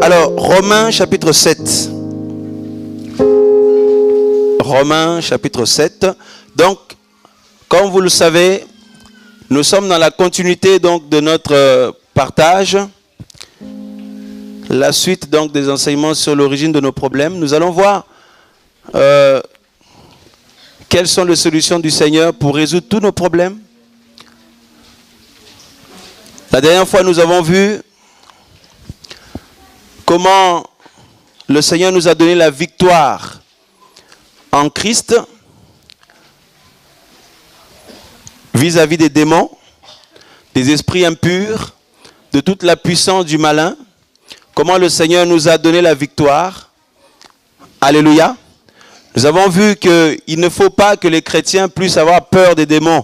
Alors, Romains chapitre 7. Romains chapitre 7. Donc, comme vous le savez, nous sommes dans la continuité donc de notre partage. La suite donc des enseignements sur l'origine de nos problèmes. Nous allons voir quelles sont les solutions du Seigneur pour résoudre tous nos problèmes. La dernière fois, nous avons vu comment le Seigneur nous a donné la victoire en Christ vis-à-vis des démons, des esprits impurs, de toute la puissance du malin. Comment le Seigneur nous a donné la victoire. Alléluia. Nous avons vu qu'il ne faut pas que les chrétiens puissent avoir peur des démons.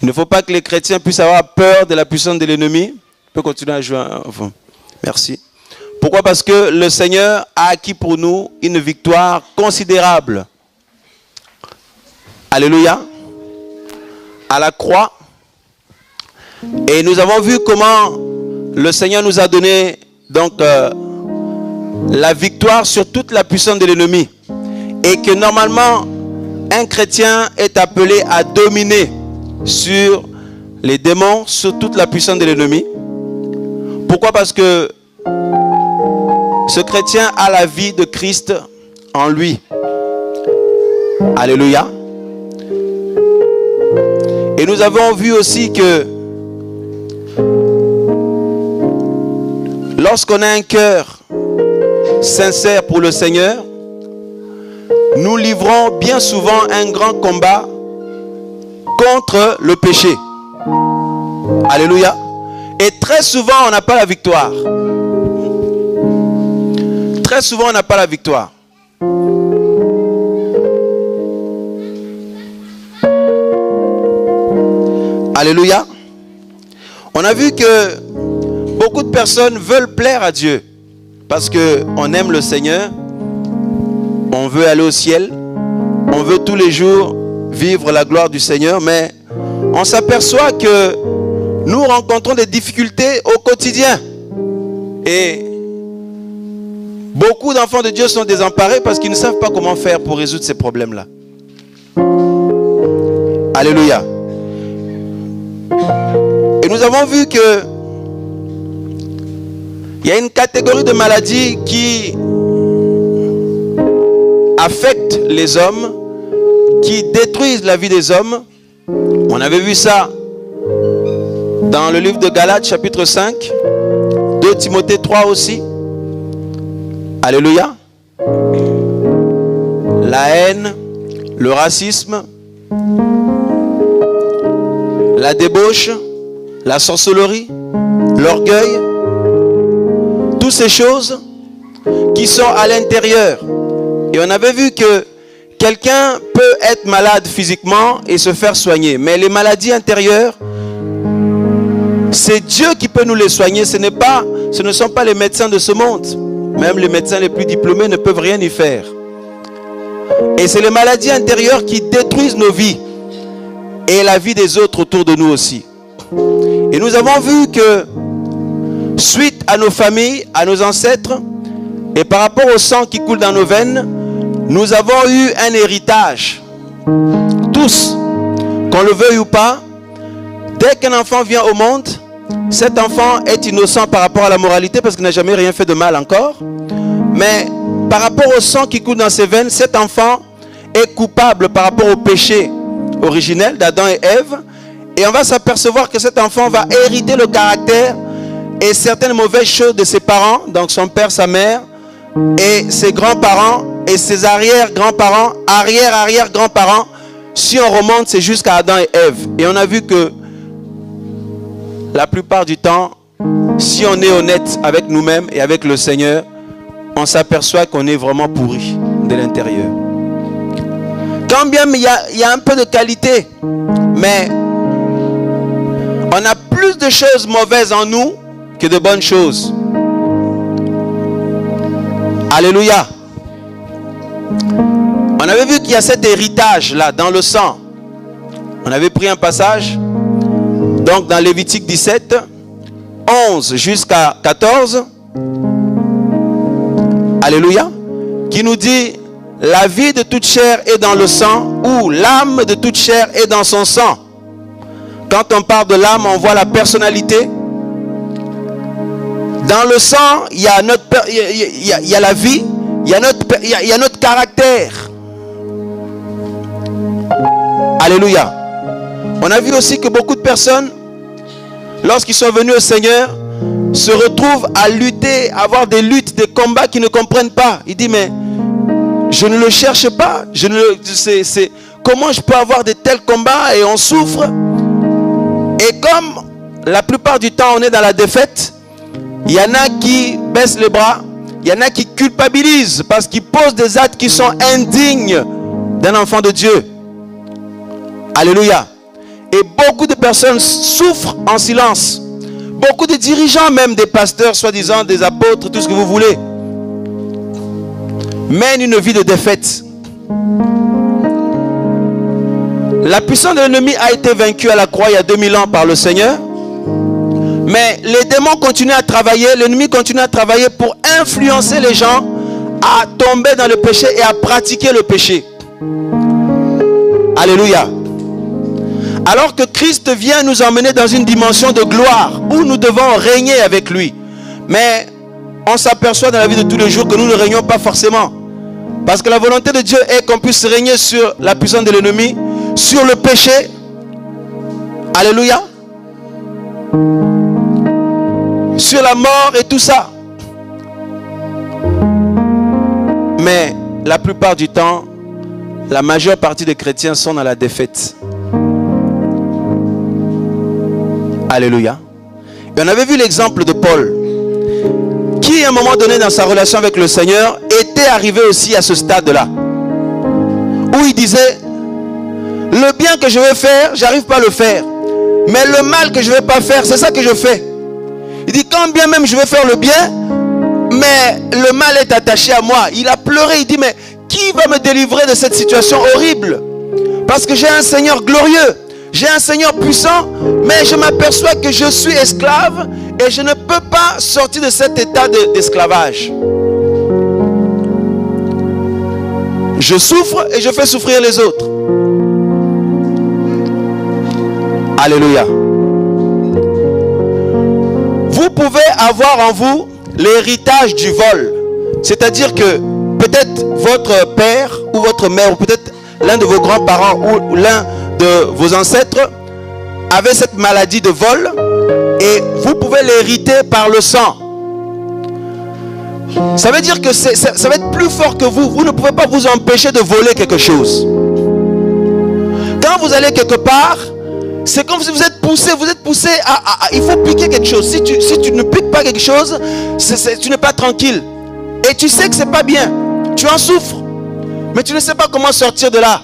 Il ne faut pas que les chrétiens puissent avoir peur de la puissance de l'ennemi. Je peux continuer à jouer. Enfin, merci. Pourquoi? Parce que le Seigneur a acquis pour nous une victoire considérable. Alléluia. À la croix. Et nous avons vu comment le Seigneur nous a donné donc la victoire sur toute la puissance de l'ennemi. Et que normalement, un chrétien est appelé à dominer sur les démons, sur toute la puissance de l'ennemi. Pourquoi? Parce que ce chrétien a la vie de Christ en lui. Alléluia. Et nous avons vu aussi que lorsqu'on a un cœur sincère pour le Seigneur, nous livrons bien souvent un grand combat contre le péché. Alléluia. Et très souvent, on n'a pas la victoire. Très souvent, on n'a pas la victoire. Alléluia. On a vu que beaucoup de personnes veulent plaire à Dieu parce qu'on aime le Seigneur, on veut aller au ciel, on veut tous les jours vivre la gloire du Seigneur, mais on s'aperçoit que nous rencontrons des difficultés au quotidien. Et beaucoup d'enfants de Dieu sont désemparés parce qu'ils ne savent pas comment faire pour résoudre ces problèmes-là. Alléluia. Et nous avons vu que il y a une catégorie de maladies qui affectent les hommes, qui détruisent la vie des hommes. On avait vu ça dans le livre de Galates chapitre 5, 2 Timothée 3 aussi. Alléluia. La haine, le racisme, la débauche, la sorcellerie, l'orgueil, toutes ces choses qui sont à l'intérieur. Et on avait vu que quelqu'un peut être malade physiquement et se faire soigner. Mais les maladies intérieures, c'est Dieu qui peut nous les soigner. Ce ne sont pas les médecins de ce monde. Même les médecins les plus diplômés ne peuvent rien y faire. Et c'est les maladies intérieures qui détruisent nos vies. Et la vie des autres autour de nous aussi. Et nous avons vu que suite à nos familles, à nos ancêtres, et par rapport au sang qui coule dans nos veines, nous avons eu un héritage. Tous, qu'on le veuille ou pas, dès qu'un enfant vient au monde, cet enfant est innocent par rapport à la moralité parce qu'il n'a jamais rien fait de mal encore. Mais par rapport au sang qui coule dans ses veines, cet enfant est coupable par rapport au péché originel d'Adam et Ève. Et on va s'apercevoir que cet enfant va hériter le caractère et certaines mauvaises choses de ses parents, donc son père, sa mère, et ses grands-parents, et ses arrière-grands-parents, arrière-arrière-grands-parents. Si on remonte, c'est jusqu'à Adam et Ève. Et on a vu que la plupart du temps, si on est honnête avec nous-mêmes et avec le Seigneur, on s'aperçoit qu'on est vraiment pourri de l'intérieur. Quand bien il y a un peu de qualité, mais on a plus de choses mauvaises en nous que de bonnes choses. Alléluia. On avait vu qu'il y a cet héritage là dans le sang. On avait pris un passage donc dans Lévitique 17, 11 jusqu'à 14. Alléluia. Qui nous dit, la vie de toute chair est dans le sang, ou l'âme de toute chair est dans son sang. Quand on parle de l'âme, on voit la personnalité. Dans le sang, il y a la vie, il y a notre caractère. Alléluia. On a vu aussi que beaucoup de personnes, lorsqu'ils sont venus au Seigneur, se retrouvent à lutter, à avoir des luttes, des combats qu'ils ne comprennent pas. Il dit, mais je ne le cherche pas. Comment je peux avoir de tels combats et on souffre? Et comme la plupart du temps on est dans la défaite, il y en a qui baissent les bras, il y en a qui culpabilisent parce qu'ils posent des actes qui sont indignes d'un enfant de Dieu. Alléluia. Et beaucoup de personnes souffrent en silence. Beaucoup de dirigeants, même des pasteurs, soi-disant des apôtres, tout ce que vous voulez, mènent une vie de défaite. La puissance de l'ennemi a été vaincue à la croix il y a 2000 ans par le Seigneur. Mais les démons continuent à travailler, l'ennemi continue à travailler pour influencer les gens à tomber dans le péché et à pratiquer le péché. Alléluia. Alors que Christ vient nous emmener dans une dimension de gloire où nous devons régner avec lui. Mais on s'aperçoit dans la vie de tous les jours que nous ne régnons pas forcément. Parce que la volonté de Dieu est qu'on puisse régner sur la puissance de l'ennemi, sur le péché. Alléluia. Sur la mort et tout ça. Mais la plupart du temps, la majeure partie des chrétiens sont dans la défaite. Alléluia. Et on avait vu l'exemple de Paul, qui à un moment donné dans sa relation avec le Seigneur était arrivé aussi à ce stade-là, où il disait, le bien que je veux faire, j'arrive pas à le faire, mais le mal que je ne veux pas faire, c'est ça que je fais. Il dit, quand bien même je veux faire le bien, mais le mal est attaché à moi. Il a pleuré, il dit, mais qui va me délivrer de cette situation horrible? Parce que j'ai un Seigneur glorieux, j'ai un Seigneur puissant, mais je m'aperçois que je suis esclave et je ne peux pas sortir de cet état d'esclavage. Je souffre et je fais souffrir les autres. Alléluia. Vous pouvez avoir en vous l'héritage du vol. C'est-à-dire que peut-être votre père ou votre mère, ou peut-être l'un de vos grands-parents ou l'un de vos ancêtres avait cette maladie de vol et vous pouvez l'hériter par le sang. Ça veut dire que ça va être plus fort que vous. Vous ne pouvez pas vous empêcher de voler quelque chose. Quand vous allez quelque part, c'est comme si vous êtes poussé il faut piquer quelque chose. Si tu ne piques pas quelque chose, tu n'es pas tranquille. Et tu sais que c'est pas bien. Tu en souffres. Mais tu ne sais pas comment sortir de là.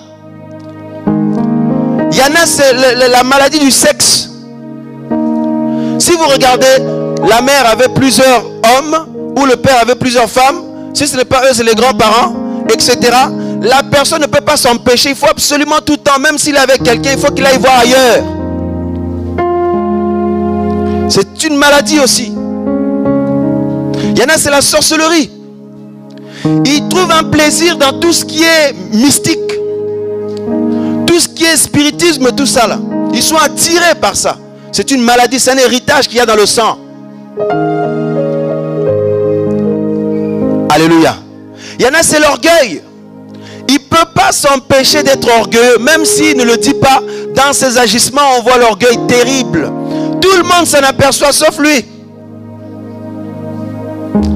Il y en a, c'est la maladie du sexe. Si vous regardez, la mère avait plusieurs hommes, ou le père avait plusieurs femmes. Si ce n'est pas eux, c'est les grands-parents, etc. La personne ne peut pas s'empêcher. Il faut absolument tout le temps, même s'il est avec quelqu'un, il faut qu'il aille voir ailleurs. C'est une maladie aussi. Il y en a, c'est la sorcellerie. Ils trouvent un plaisir dans tout ce qui est mystique, tout ce qui est spiritisme, tout ça là. Ils sont attirés par ça. C'est une maladie, c'est un héritage qu'il y a dans le sang. Alléluia. Il y en a, c'est l'orgueil. Il ne peut pas s'empêcher d'être orgueilleux, même s'il ne le dit pas. Dans ses agissements, on voit l'orgueil terrible. Tout le monde s'en aperçoit, sauf lui.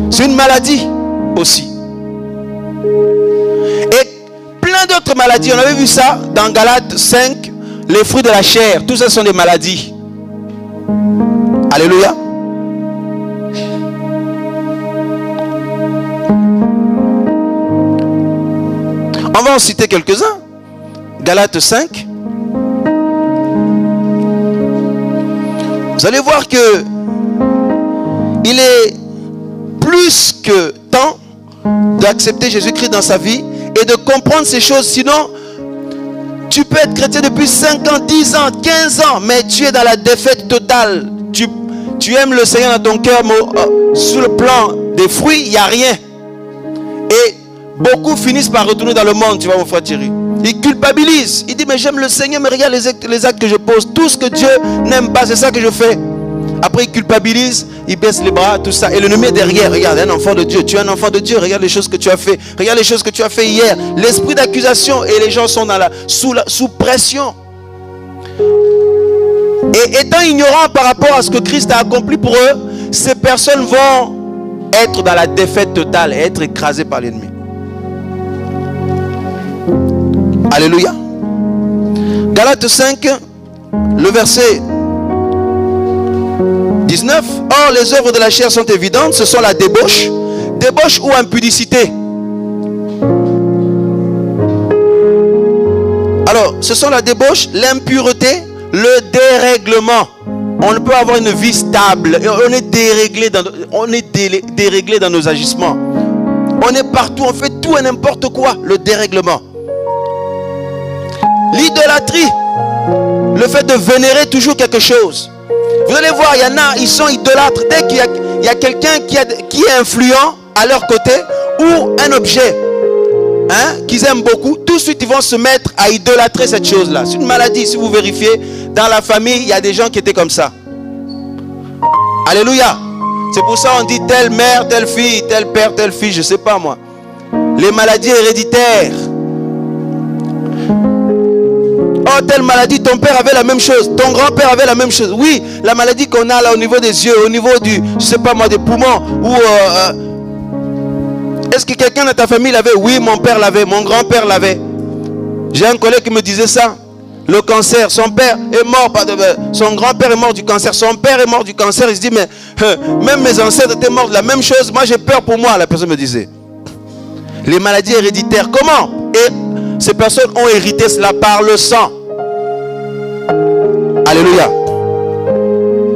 C'est une maladie aussi. Et plein d'autres maladies. On avait vu ça dans Galates 5. Les fruits de la chair. Tout ça sont des maladies. Alléluia. On va en citer quelques-uns. Galates 5. Vous allez voir que il est plus que temps d'accepter Jésus-Christ dans sa vie et de comprendre ces choses. Sinon, tu peux être chrétien depuis 5 ans, 10 ans, 15 ans, mais tu es dans la défaite totale. Tu aimes le Seigneur dans ton cœur, mais sur le plan des fruits, il n'y a rien. Beaucoup finissent par retourner dans le monde, tu vois mon frère Thierry. Ils culpabilisent. Ils disent mais j'aime le Seigneur, mais regarde les actes que je pose. Tout ce que Dieu n'aime pas, c'est ça que je fais. Après ils culpabilisent, ils baissent les bras, tout ça. Et l'ennemi est derrière. Regarde, un enfant de Dieu. Tu es un enfant de Dieu. Regarde les choses que tu as fait. Regarde les choses que tu as fait hier. L'esprit d'accusation et les gens sont sous pression. Et étant ignorants par rapport à ce que Christ a accompli pour eux, ces personnes vont être dans la défaite totale et être écrasées par l'ennemi. Alléluia. Galates 5, le verset 19. Or, les œuvres de la chair sont évidentes. Ce sont la débauche ou impudicité. Alors, ce sont la débauche, l'impureté, le dérèglement. On ne peut avoir une vie stable. On est déréglé dans nos agissements. On est partout, on fait tout et n'importe quoi. Le dérèglement. L'idolâtrie. Le fait de vénérer toujours quelque chose. Vous allez voir, il y en a, ils sont idolâtres. Dès qu'il y a quelqu'un qui est influent à leur côté, ou un objet qu'ils aiment beaucoup, tout de suite ils vont se mettre à idolâtrer cette chose-là. C'est une maladie. Si vous vérifiez, dans la famille, il y a des gens qui étaient comme ça. Alléluia. C'est pour ça qu'on dit telle mère, telle fille, tel père, telle fille, je ne sais pas moi. Les maladies héréditaires. Oh, telle maladie, ton père avait la même chose, ton grand-père avait la même chose. Oui, la maladie qu'on a là au niveau des yeux, au niveau du, je sais pas moi, des poumons. Ou est-ce que quelqu'un de ta famille l'avait? Oui, mon père l'avait, mon grand-père l'avait. J'ai un collègue qui me disait ça. Le cancer, son père est mort, son grand-père est mort du cancer, son père est mort du cancer. Il se dit, mais même mes ancêtres étaient morts de la même chose. Moi, j'ai peur pour moi, la personne me disait. Les maladies héréditaires, comment? Et ces personnes ont hérité cela par le sang. Alléluia.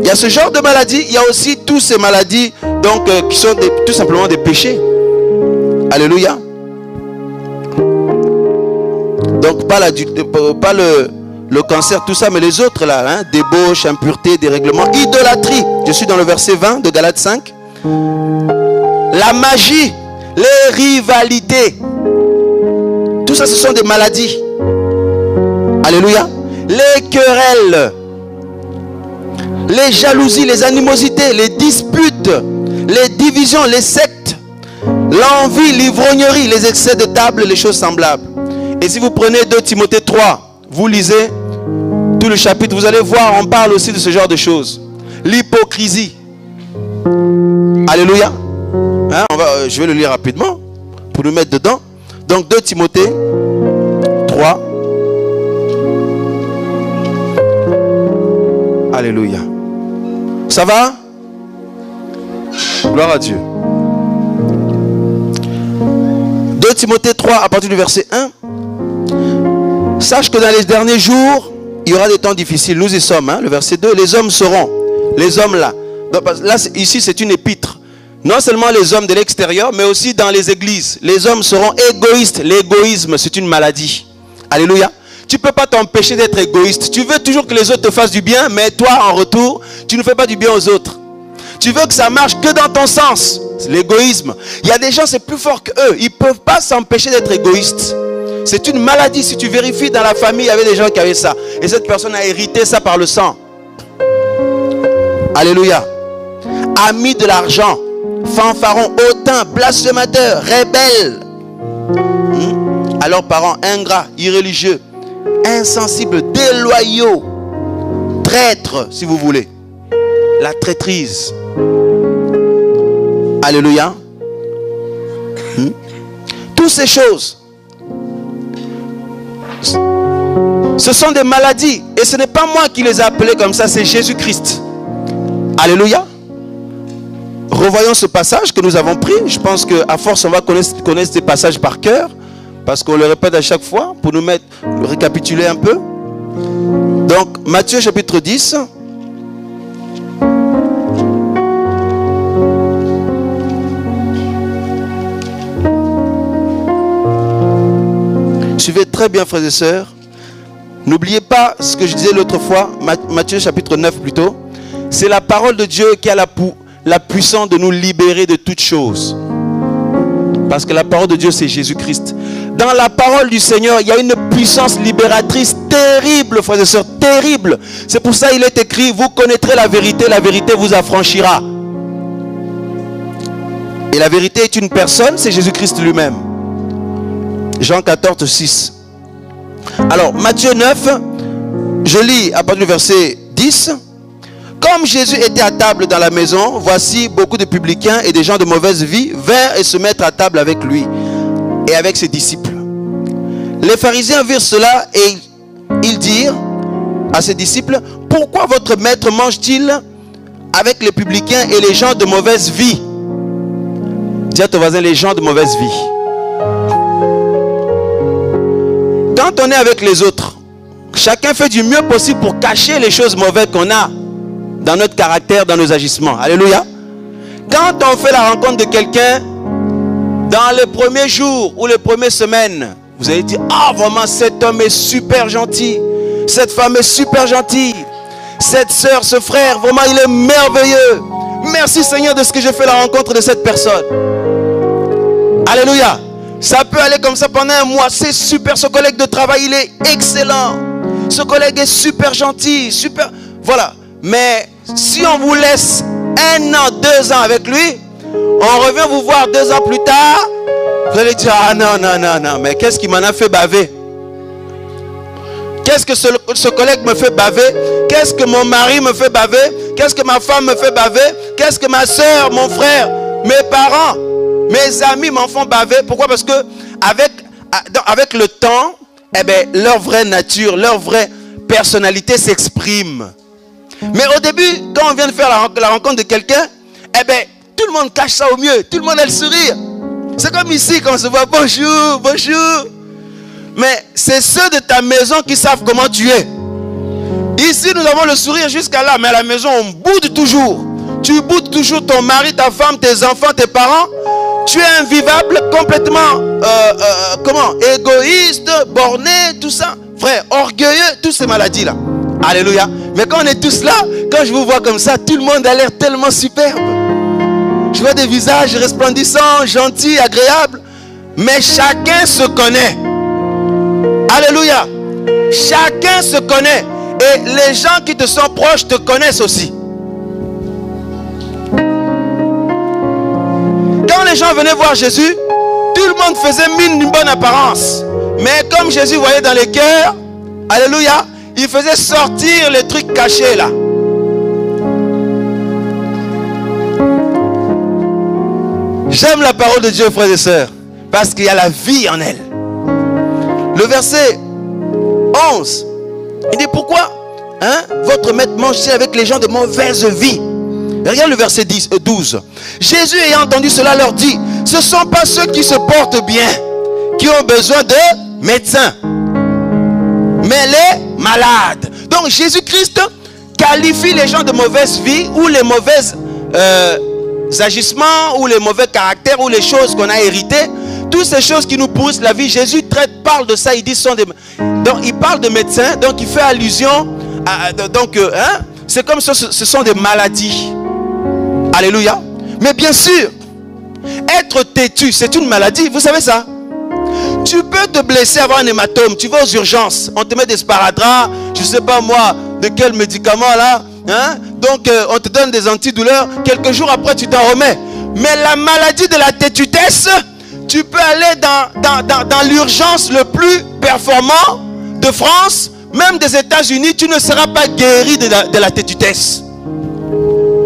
Il y a ce genre de maladie. Il y a aussi toutes ces maladies donc, qui sont tout simplement des péchés. Alléluia. Donc pas le cancer, tout ça, mais les autres là, débauche, impureté, dérèglement, idolâtrie. Je suis dans le verset 20 de Galates 5. La magie, les rivalités. Tout ça, ce sont des maladies. Alléluia. Les querelles, les jalousies, les animosités, les disputes, les divisions, les sectes, l'envie, l'ivrognerie, les excès de table, les choses semblables. Et si vous prenez 2 Timothée 3, vous lisez tout le chapitre, vous allez voir, on parle aussi de ce genre de choses. L'hypocrisie. Alléluia. Je vais le lire rapidement pour nous mettre dedans. Donc 2 Timothée 3. Alléluia. Ça va? Gloire à Dieu. 2 Timothée 3 à partir du verset 1. Sache que dans les derniers jours, il y aura des temps difficiles. Nous y sommes. Le verset 2. Les hommes seront. Les hommes là. Donc, là ici c'est une épître. Non seulement les hommes de l'extérieur, mais aussi dans les églises. Les hommes seront égoïstes. L'égoïsme, c'est une maladie. Alléluia. Tu ne peux pas t'empêcher d'être égoïste. Tu veux toujours que les autres te fassent du bien, mais toi, en retour, tu ne fais pas du bien aux autres. Tu veux que ça marche que dans ton sens. C'est l'égoïsme. Il y a des gens, c'est plus fort qu'eux. Ils ne peuvent pas s'empêcher d'être égoïstes. C'est une maladie. Si tu vérifies dans la famille, il y avait des gens qui avaient ça. Et cette personne a hérité ça par le sang. Alléluia. Amis de l'argent, fanfarons, hautains, blasphémateurs, rebelles. Alors parents ingrats, irréligieux, insensibles, déloyaux, traîtres, si vous voulez. La traîtrise. Alléluia. Toutes ces choses, ce sont des maladies. Et ce n'est pas moi qui les ai appelées comme ça, c'est Jésus-Christ. Alléluia. Revoyons ce passage que nous avons pris. Je pense qu'à force, on va connaître ces passages par cœur. Parce qu'on le répète à chaque fois pour nous récapituler un peu. Donc, Matthieu chapitre 10. Suivez très bien, frères et sœurs. N'oubliez pas ce que je disais l'autre fois, Matthieu chapitre 9 plutôt. C'est la parole de Dieu qui a la puissance de nous libérer de toutes choses. Parce que la parole de Dieu, c'est Jésus-Christ. Dans la parole du Seigneur, il y a une puissance libératrice terrible, frères et sœurs, terrible. C'est pour ça qu'il est écrit, vous connaîtrez la vérité vous affranchira. Et la vérité est une personne, c'est Jésus-Christ lui-même. Jean 14, 6. Alors, Matthieu 9, je lis à partir du verset 10. Comme Jésus était à table dans la maison, voici beaucoup de publicains et des gens de mauvaise vie vinrent et se mettre à table avec lui et avec ses disciples. Les pharisiens virent cela et ils dirent à ses disciples, pourquoi votre maître mange-t-il avec les publicains et les gens de mauvaise vie? Dis à ton voisin, les gens de mauvaise vie. Quand on est avec les autres, chacun fait du mieux possible pour cacher les choses mauvaises qu'on a dans notre caractère, dans nos agissements. Alléluia. Quand on fait la rencontre de quelqu'un, dans les premiers jours ou les premières semaines, vous allez dire, ah vraiment cet homme est super gentil, cette femme est super gentille, cette soeur, ce frère, vraiment il est merveilleux. Merci Seigneur de ce que j'ai fait la rencontre de cette personne. Alléluia. Ça peut aller comme ça pendant un mois. C'est super, ce collègue de travail il est excellent, ce collègue est super gentil, super, voilà. Mais si on vous laisse 1 an, 2 ans avec lui, on revient vous voir 2 ans plus tard, vous allez dire, ah non, mais qu'est-ce qui m'en a fait baver? Qu'est-ce que ce collègue me fait baver? Qu'est-ce que mon mari me fait baver? Qu'est-ce que ma femme me fait baver? Qu'est-ce que ma soeur, mon frère, mes parents, mes amis m'en font baver? Pourquoi? Parce que avec le temps, eh bien, leur vraie nature, leur vraie personnalité s'exprime. Mais au début, quand on vient de faire la rencontre de quelqu'un, eh bien, tout le monde cache ça au mieux. Tout le monde a le sourire. C'est comme ici, quand on se voit, bonjour, bonjour. Mais c'est ceux de ta maison qui savent comment tu es. Ici, nous avons le sourire jusqu'à là. Mais à la maison, on boude toujours. Tu boudes toujours ton mari, ta femme, tes enfants, tes parents. Tu es invivable, complètement, égoïste, borné, tout ça. Frère, orgueilleux, toutes ces maladies-là. Alléluia. Mais quand on est tous là, quand je vous vois comme ça, tout le monde a l'air tellement superbe. Je vois des visages resplendissants, gentils, agréables. Mais chacun se connaît. Alléluia. Chacun se connaît. Et les gens qui te sont proches te connaissent aussi. Quand les gens venaient voir Jésus, tout le monde faisait mine d'une bonne apparence. Mais comme Jésus voyait dans les cœurs, alléluia, il faisait sortir les trucs cachés là. J'aime la parole de Dieu, frères et sœurs, parce qu'il y a la vie en elle. Le verset 11, il dit pourquoi votre maître mange-t-il avec les gens de mauvaise vie? Regarde le verset 12. Jésus ayant entendu cela leur dit, ce ne sont pas ceux qui se portent bien qui ont besoin de médecins, mais les malades. Donc Jésus-Christ qualifie les gens de mauvaise vie ou les mauvais agissements ou les mauvais caractères ou les choses qu'on a héritées. Toutes ces choses qui nous pourrissent la vie, Jésus parle de ça. Il dit donc il parle de médecins, donc il fait allusion à, c'est comme ça, ce sont des maladies. Alléluia. Mais bien sûr, être têtu, c'est une maladie. Vous savez ça? Tu peux te blesser, avoir un hématome. Tu vas aux urgences. On te met des sparadrap. Je ne sais pas moi de quel médicament là. Donc on te donne des antidouleurs. Quelques jours après, tu t'en remets. Mais la maladie de la têtutesse, tu peux aller dans l'urgence le plus performant de France, même des États-Unis. Tu ne seras pas guéri de la têtutesse.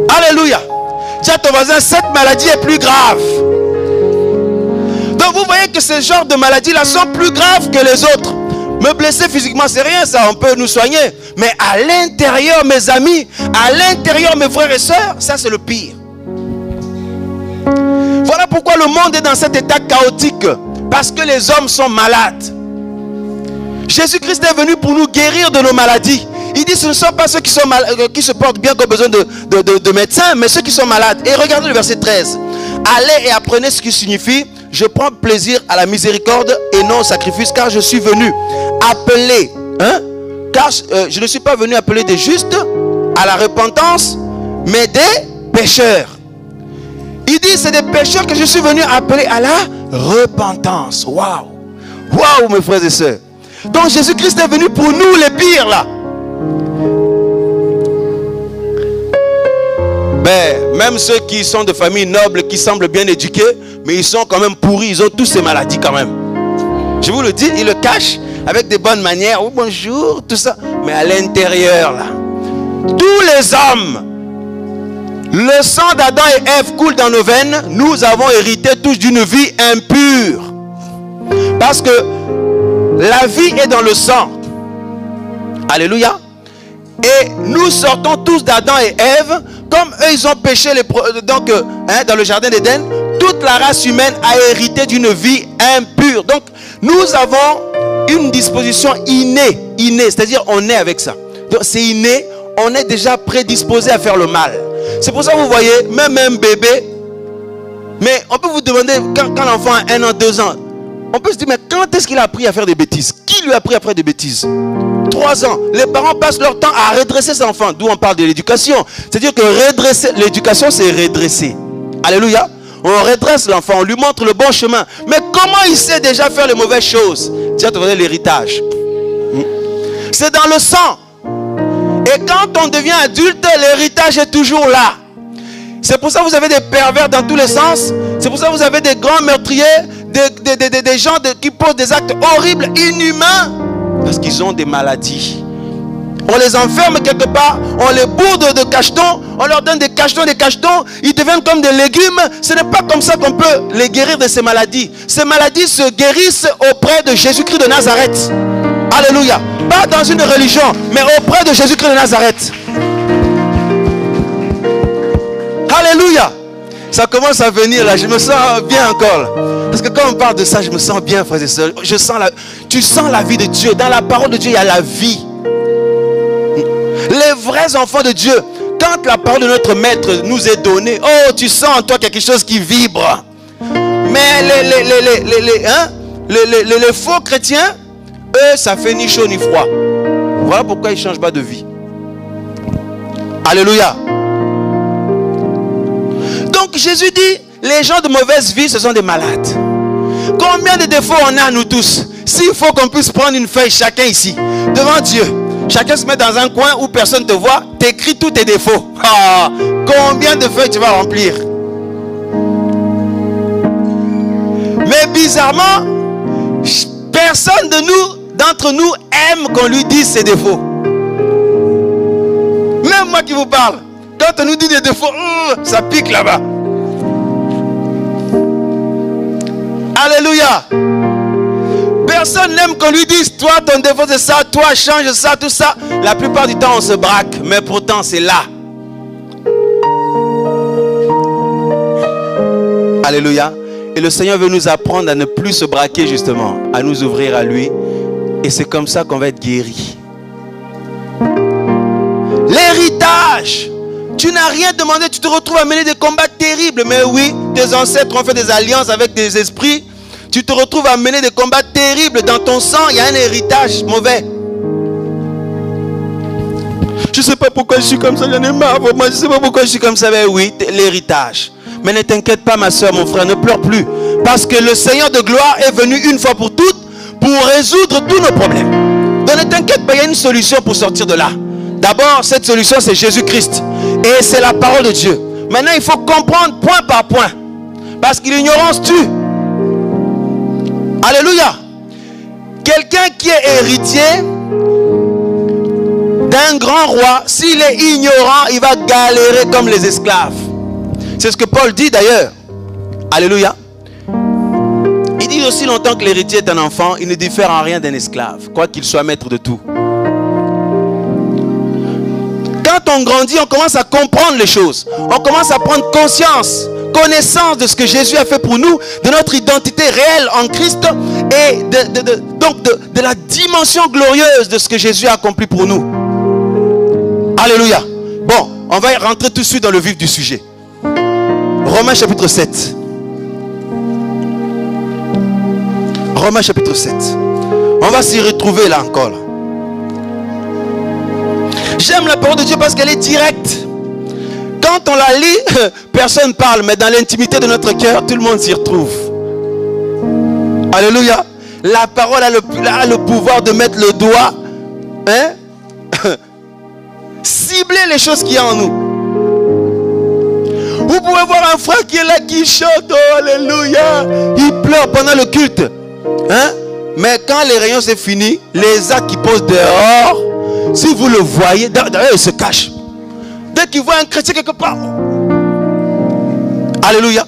Alléluia. Dis à ton voisin, cette maladie est plus grave. Donc vous voyez que ces genres de maladies-là sont plus graves que les autres. Me blesser physiquement, c'est rien ça, on peut nous soigner. Mais à l'intérieur, mes amis, à l'intérieur, mes frères et sœurs, ça c'est le pire. Voilà pourquoi le monde est dans cet état chaotique. Parce que les hommes sont malades. Jésus-Christ est venu pour nous guérir de nos maladies. Il dit ce ne sont pas ceux qui se portent bien qui ont besoin de médecins, mais ceux qui sont malades. Et regardez le verset 13. Allez et apprenez ce qui signifie je prends plaisir à la miséricorde et non au sacrifice, car je suis venu appeler, car je ne suis pas venu appeler des justes à la repentance, mais des pécheurs. Il dit, c'est des pécheurs que je suis venu appeler à la repentance. Waouh! Waouh, mes frères et sœurs. Donc Jésus-Christ est venu pour nous les pires là. Ben, même ceux qui sont de familles nobles, qui semblent bien éduqués, mais ils sont quand même pourris, ils ont tous ces maladies quand même. Je vous le dis, ils le cachent avec des bonnes manières. Oh, bonjour, tout ça. Mais à l'intérieur là, tous les hommes, le sang d'Adam et Ève coule dans nos veines. Nous avons hérité tous d'une vie impure. Parce que la vie est dans le sang. Alléluia. Et nous sortons tous d'Adam et Ève. Comme eux ils ont péché dans le jardin d'Éden, toute la race humaine a hérité d'une vie impure. Donc nous avons une disposition innée, c'est-à-dire on est avec ça. Donc c'est inné, on est déjà prédisposé à faire le mal. C'est pour ça que vous voyez, même un bébé, mais on peut vous demander quand l'enfant a 1 an, 2 ans, on peut se dire mais quand est-ce qu'il a appris à faire des bêtises? Qui lui a appris à faire des bêtises? 3 ans. Les parents passent leur temps à redresser ses enfants. D'où on parle de l'éducation. C'est-à-dire que redresser, l'éducation c'est redresser. Alléluia. On redresse l'enfant, on lui montre le bon chemin. Mais comment il sait déjà faire les mauvaises choses? Tiens, tu vois l'héritage. C'est dans le sang. Et quand on devient adulte, l'héritage est toujours là. C'est pour ça que vous avez des pervers dans tous les sens. C'est pour ça que vous avez des grands meurtriers, des gens qui posent des actes horribles, inhumains. Parce qu'ils ont des maladies. On les enferme quelque part, on les bourre de cachetons, on leur donne des cachetons, ils deviennent comme des légumes. Ce n'est pas comme ça qu'on peut les guérir de ces maladies. Ces maladies se guérissent auprès de Jésus-Christ de Nazareth. Alléluia. Pas dans une religion, mais auprès de Jésus-Christ de Nazareth. Alléluia. Ça commence à venir là, je me sens bien encore là. Parce que quand on parle de ça, je me sens bien, frères et sœurs. Tu sens la vie de Dieu. Dans la parole de Dieu, il y a la vie. Les vrais enfants de Dieu, quand la parole de notre maître nous est donnée, oh, tu sens en toi quelque chose qui vibre. Mais les faux chrétiens, eux, ça fait ni chaud ni froid. Voilà pourquoi ils ne changent pas de vie. Alléluia. Donc Jésus dit, les gens de mauvaise vie, ce sont des malades. Combien de défauts on a nous tous? S'il faut qu'on puisse prendre une feuille, chacun ici, devant Dieu, chacun se met dans un coin où personne ne te voit, t'écris tous tes défauts. Ah, combien de feuilles tu vas remplir? Mais bizarrement, personne d'entre nous aime qu'on lui dise ses défauts. Même moi qui vous parle, quand on nous dit des défauts, ça pique là-bas. Alléluia. Personne n'aime qu'on lui dise, toi ton défaut c'est ça, toi change ça, tout ça. La plupart du temps on se braque, mais pourtant c'est là. Alléluia. Et le Seigneur veut nous apprendre à ne plus se braquer justement, à nous ouvrir à lui. Et c'est comme ça qu'on va être guéri. L'héritage. Tu n'as rien demandé, tu te retrouves à mener des combats terribles. Mais oui, tes ancêtres ont fait des alliances avec des esprits. Tu te retrouves à mener des combats terribles. Dans ton sang, il y a un héritage mauvais. Je ne sais pas pourquoi je suis comme ça, j'en ai marre. Moi, je ne sais pas pourquoi je suis comme ça. Mais oui, l'héritage. Mais ne t'inquiète pas, ma soeur, mon frère, ne pleure plus. Parce que le Seigneur de gloire est venu une fois pour toutes pour résoudre tous nos problèmes. Donc ne t'inquiète pas, il y a une solution pour sortir de là. D'abord, cette solution, c'est Jésus-Christ. Et c'est la parole de Dieu. Maintenant, il faut comprendre point par point. Parce que l'ignorance tue. Alléluia. Quelqu'un qui est héritier d'un grand roi, s'il est ignorant, il va galérer comme les esclaves. C'est ce que Paul dit d'ailleurs. Alléluia. Il dit aussi longtemps que l'héritier est un enfant, il ne diffère en rien d'un esclave, quoi qu'il soit maître de tout. Quand on grandit, on commence à comprendre les choses. On commence à prendre connaissance de ce que Jésus a fait pour nous, de notre identité réelle en Christ et donc de la dimension glorieuse de ce que Jésus a accompli pour nous. Alléluia. Bon, on va rentrer tout de suite dans le vif du sujet. Romains chapitre 7. Romains chapitre 7. On va s'y retrouver là encore. Là. J'aime la parole de Dieu parce qu'elle est directe. Quand on la lit, personne ne parle, mais dans l'intimité de notre cœur, tout le monde s'y retrouve. Alléluia. La parole a le pouvoir de mettre le doigt, cibler les choses qu'il y a en nous. Vous pouvez voir un frère qui est là, qui chante, oh alléluia, il pleure pendant le culte. Mais quand les réunions c'est fini, les actes qui posent dehors, si vous le voyez, d'ailleurs il se cache. Dès qu'il voit un chrétien quelque part, alléluia.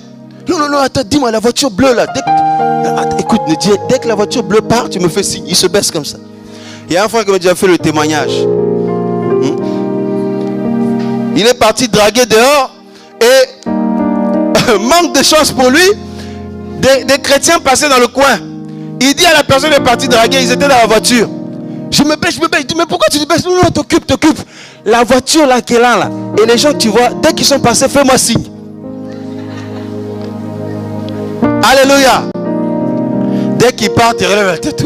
Non, attends, dis-moi, la voiture bleue là. Écoute, dès que la voiture bleue part, tu me fais signe. Il se baisse comme ça. Il y a un frère qui m'a déjà fait le témoignage. Il est parti draguer dehors et manque de chance pour lui, des chrétiens passaient dans le coin. Il dit à la personne qui est partie draguer, ils étaient dans la voiture. Je me baisse. Il dit, mais pourquoi tu te baisses? Non, t'occupe. La voiture là qui est là. Et les gens que tu vois, dès qu'ils sont passés, fais-moi signe. Alléluia. Dès qu'ils partent, ils relèvent la tête.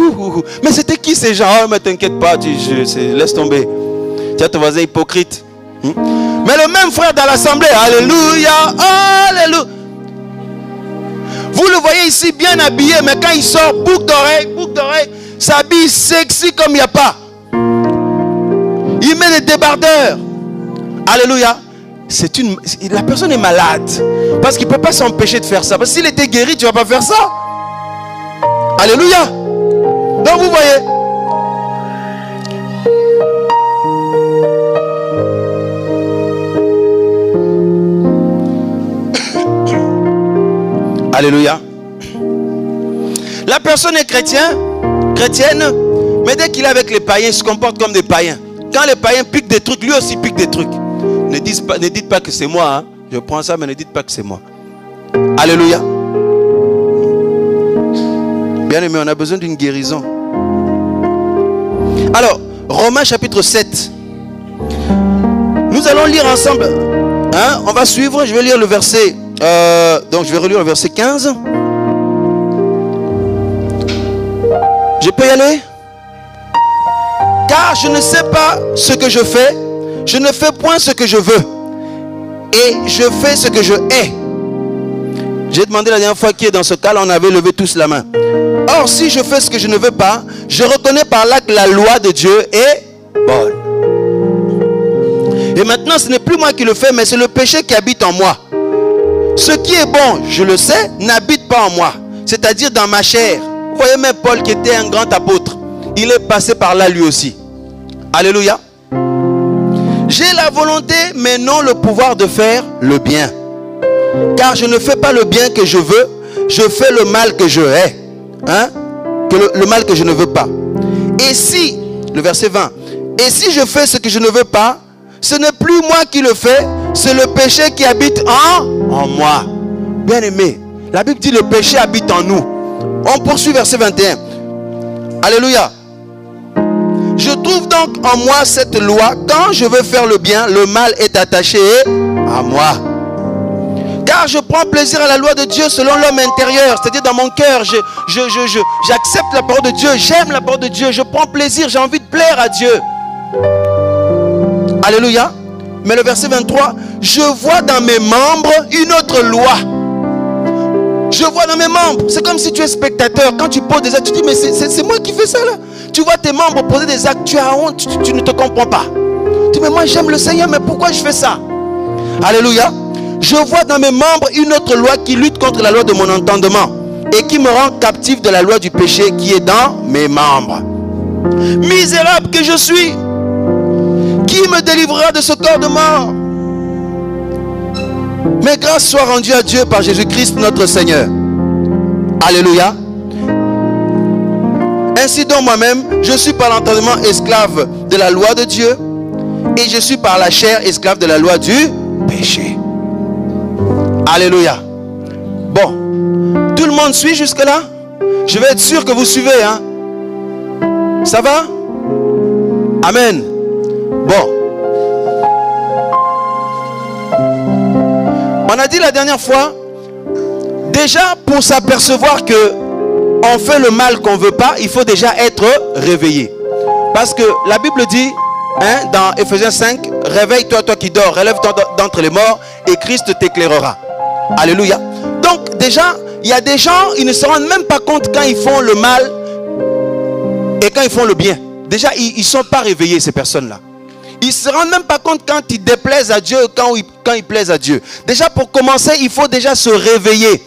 Mais c'était qui ces gens? Oh, mais t'inquiète pas, laisse tomber. Tu as ton voisin hypocrite. Mais le même frère dans l'assemblée, alléluia, alléluia. Vous le voyez ici bien habillé, mais quand il sort, boucle d'oreille, s'habille sexy comme il n'y a pas. Il met des débardeurs. Alléluia. La personne est malade. Parce qu'il ne peut pas s'empêcher de faire ça. Parce que s'il était guéri, tu ne vas pas faire ça. Alléluia. Donc vous voyez. Alléluia. La personne est chrétienne, mais dès qu'il est avec les païens, il se comporte comme des païens. Quand les païens piquent des trucs, lui aussi pique des trucs. Ne dites pas que c'est moi. Hein. Je prends ça, mais ne dites pas que c'est moi. Alléluia. Bien aimé, on a besoin d'une guérison. Alors, Romains chapitre 7. Nous allons lire ensemble. On va suivre, je vais lire le verset. Donc je vais relire le verset 15. Je peux y aller? Car je ne sais pas ce que je fais. Je ne fais point ce que je veux. Et je fais ce que je hais. J'ai demandé la dernière fois qui est dans ce cas, là on avait levé tous la main. Or si je fais ce que je ne veux pas, je reconnais par là que la loi de Dieu est bonne. Et maintenant ce n'est plus moi qui le fais, mais c'est le péché qui habite en moi. Ce qui est bon, je le sais, n'habite pas en moi. C'est-à-dire dans ma chair. Vous voyez même Paul qui était un grand apôtre. Il est passé par là lui aussi. Alléluia. J'ai la volonté, mais non le pouvoir de faire le bien. Car je ne fais pas le bien que je veux, je fais le mal que je hais. Le mal que je ne veux pas. Et si, le verset 20, et si je fais ce que je ne veux pas, ce n'est plus moi qui le fais, c'est le péché qui habite en moi. Bien aimé, la Bible dit le péché habite en nous. On poursuit verset 21. Alléluia. Je trouve donc en moi cette loi. Quand je veux faire le bien, le mal est attaché à moi. Car je prends plaisir à la loi de Dieu selon l'homme intérieur. C'est-à-dire dans mon cœur, j'accepte la parole de Dieu. J'aime la parole de Dieu. Je prends plaisir. J'ai envie de plaire à Dieu. Alléluia. Mais le verset 23. Je vois dans mes membres une autre loi. Je vois dans mes membres. C'est comme si tu es spectateur. Quand tu poses des actes, tu dis mais c'est moi qui fais ça là. Tu vois tes membres poser des actes. Tu as honte. Tu ne te comprends pas. Tu dis mais moi j'aime le Seigneur. Mais pourquoi je fais ça? Alléluia. Je vois dans mes membres une autre loi qui lutte contre la loi de mon entendement et qui me rend captif de la loi du péché qui est dans mes membres. Misérable que je suis, qui me délivrera de ce corps de mort? Mais grâce soit rendue à Dieu par Jésus-Christ notre Seigneur. Alléluia. Ainsi donc moi-même, je suis par l'entendement esclave de la loi de Dieu et je suis par la chair esclave de la loi du péché. Alléluia. Bon, tout le monde suit jusque là? Je vais être sûr que vous suivez, hein? Ça va? Amen. Bon. On a dit la dernière fois, déjà pour s'apercevoir que on fait le mal qu'on ne veut pas, il faut déjà être réveillé. Parce que la Bible dit, dans Ephésiens 5, réveille-toi, toi qui dors, relève-toi d'entre les morts et Christ t'éclairera. Alléluia. Donc déjà, il y a des gens, ils ne se rendent même pas compte quand ils font le mal et quand ils font le bien. Déjà, ils ne sont pas réveillés, ces personnes-là. Ils ne se rendent même pas compte quand ils déplaisent à Dieu, quand ils plaisent à Dieu. Déjà, pour commencer, il faut déjà se réveiller.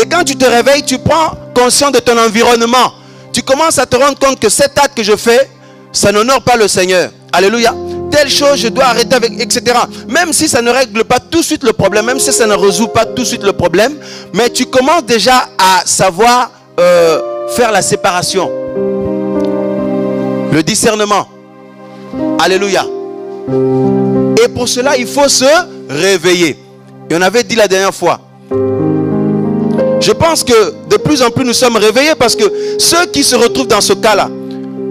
Et quand tu te réveilles, tu prends conscience de ton environnement. Tu commences à te rendre compte que cet acte que je fais, ça n'honore pas le Seigneur. Alléluia. Telle chose, je dois arrêter avec, etc. Même si ça ne règle pas tout de suite le problème, même si ça ne résout pas tout de suite le problème, mais tu commences déjà à savoir faire la séparation. Le discernement. Alléluia. Et pour cela, il faut se réveiller. Et on avait dit la dernière fois. Je pense que de plus en plus nous sommes réveillés parce que ceux qui se retrouvent dans ce cas-là,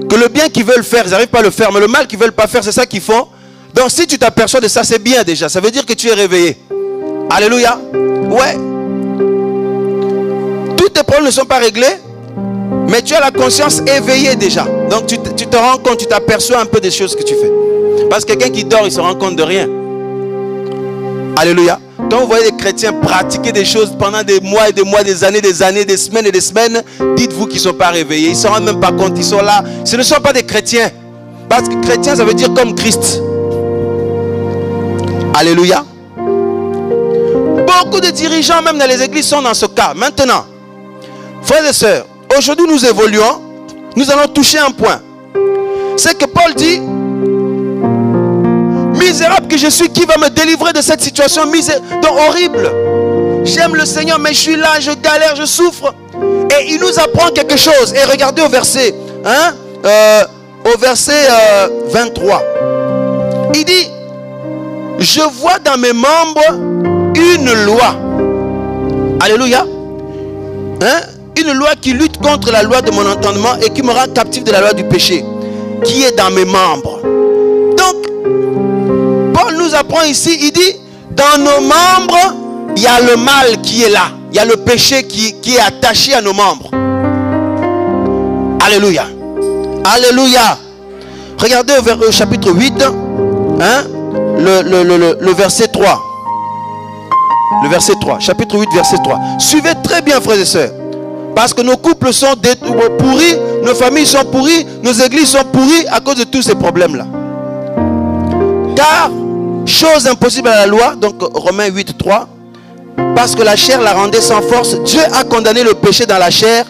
que le bien qu'ils veulent faire, ils n'arrivent pas à le faire, mais le mal qu'ils ne veulent pas faire, c'est ça qu'ils font. Donc si tu t'aperçois de ça, c'est bien déjà. Ça veut dire que tu es réveillé. Alléluia. Ouais. Tous tes problèmes ne sont pas réglés, mais tu as la conscience éveillée déjà. Donc tu te rends compte, tu t'aperçois un peu des choses que tu fais. Parce que quelqu'un qui dort, il ne se rend compte de rien. Alléluia. Quand vous voyez des chrétiens pratiquer des choses pendant des mois et des mois, des années, des semaines et des semaines, dites-vous qu'ils ne sont pas réveillés. Ils ne se rendent même pas compte, ils sont là. Ce ne sont pas des chrétiens. Parce que chrétien, ça veut dire comme Christ. Alléluia. Beaucoup de dirigeants, même dans les églises, sont dans ce cas. Maintenant, frères et sœurs, aujourd'hui nous évoluons. Nous allons toucher un point. C'est que Paul dit: misérable que je suis, qui va me délivrer de cette situation horrible? J'aime le Seigneur, mais je suis là, je galère, je souffre. Et il nous apprend quelque chose. Et regardez au verset, au verset 23. Il dit: je vois dans mes membres une loi. Alléluia. Une loi qui lutte contre la loi de mon entendement et qui me rend captif de la loi du péché, qui est dans mes membres. Donc, Paul nous apprend ici, il dit, dans nos membres, il y a le mal qui est là. Il y a le péché qui est attaché à nos membres. Alléluia. Alléluia. Regardez au chapitre 8, le verset 3. Le verset 3, chapitre 8, verset 3. Suivez très bien, frères et sœurs. Parce que nos couples sont pourris, nos familles sont pourries, nos églises sont pourries à cause de tous ces problèmes-là. Car, chose impossible à la loi, donc Romains 8, 3, parce que la chair la rendait sans force, Dieu a condamné le péché dans la chair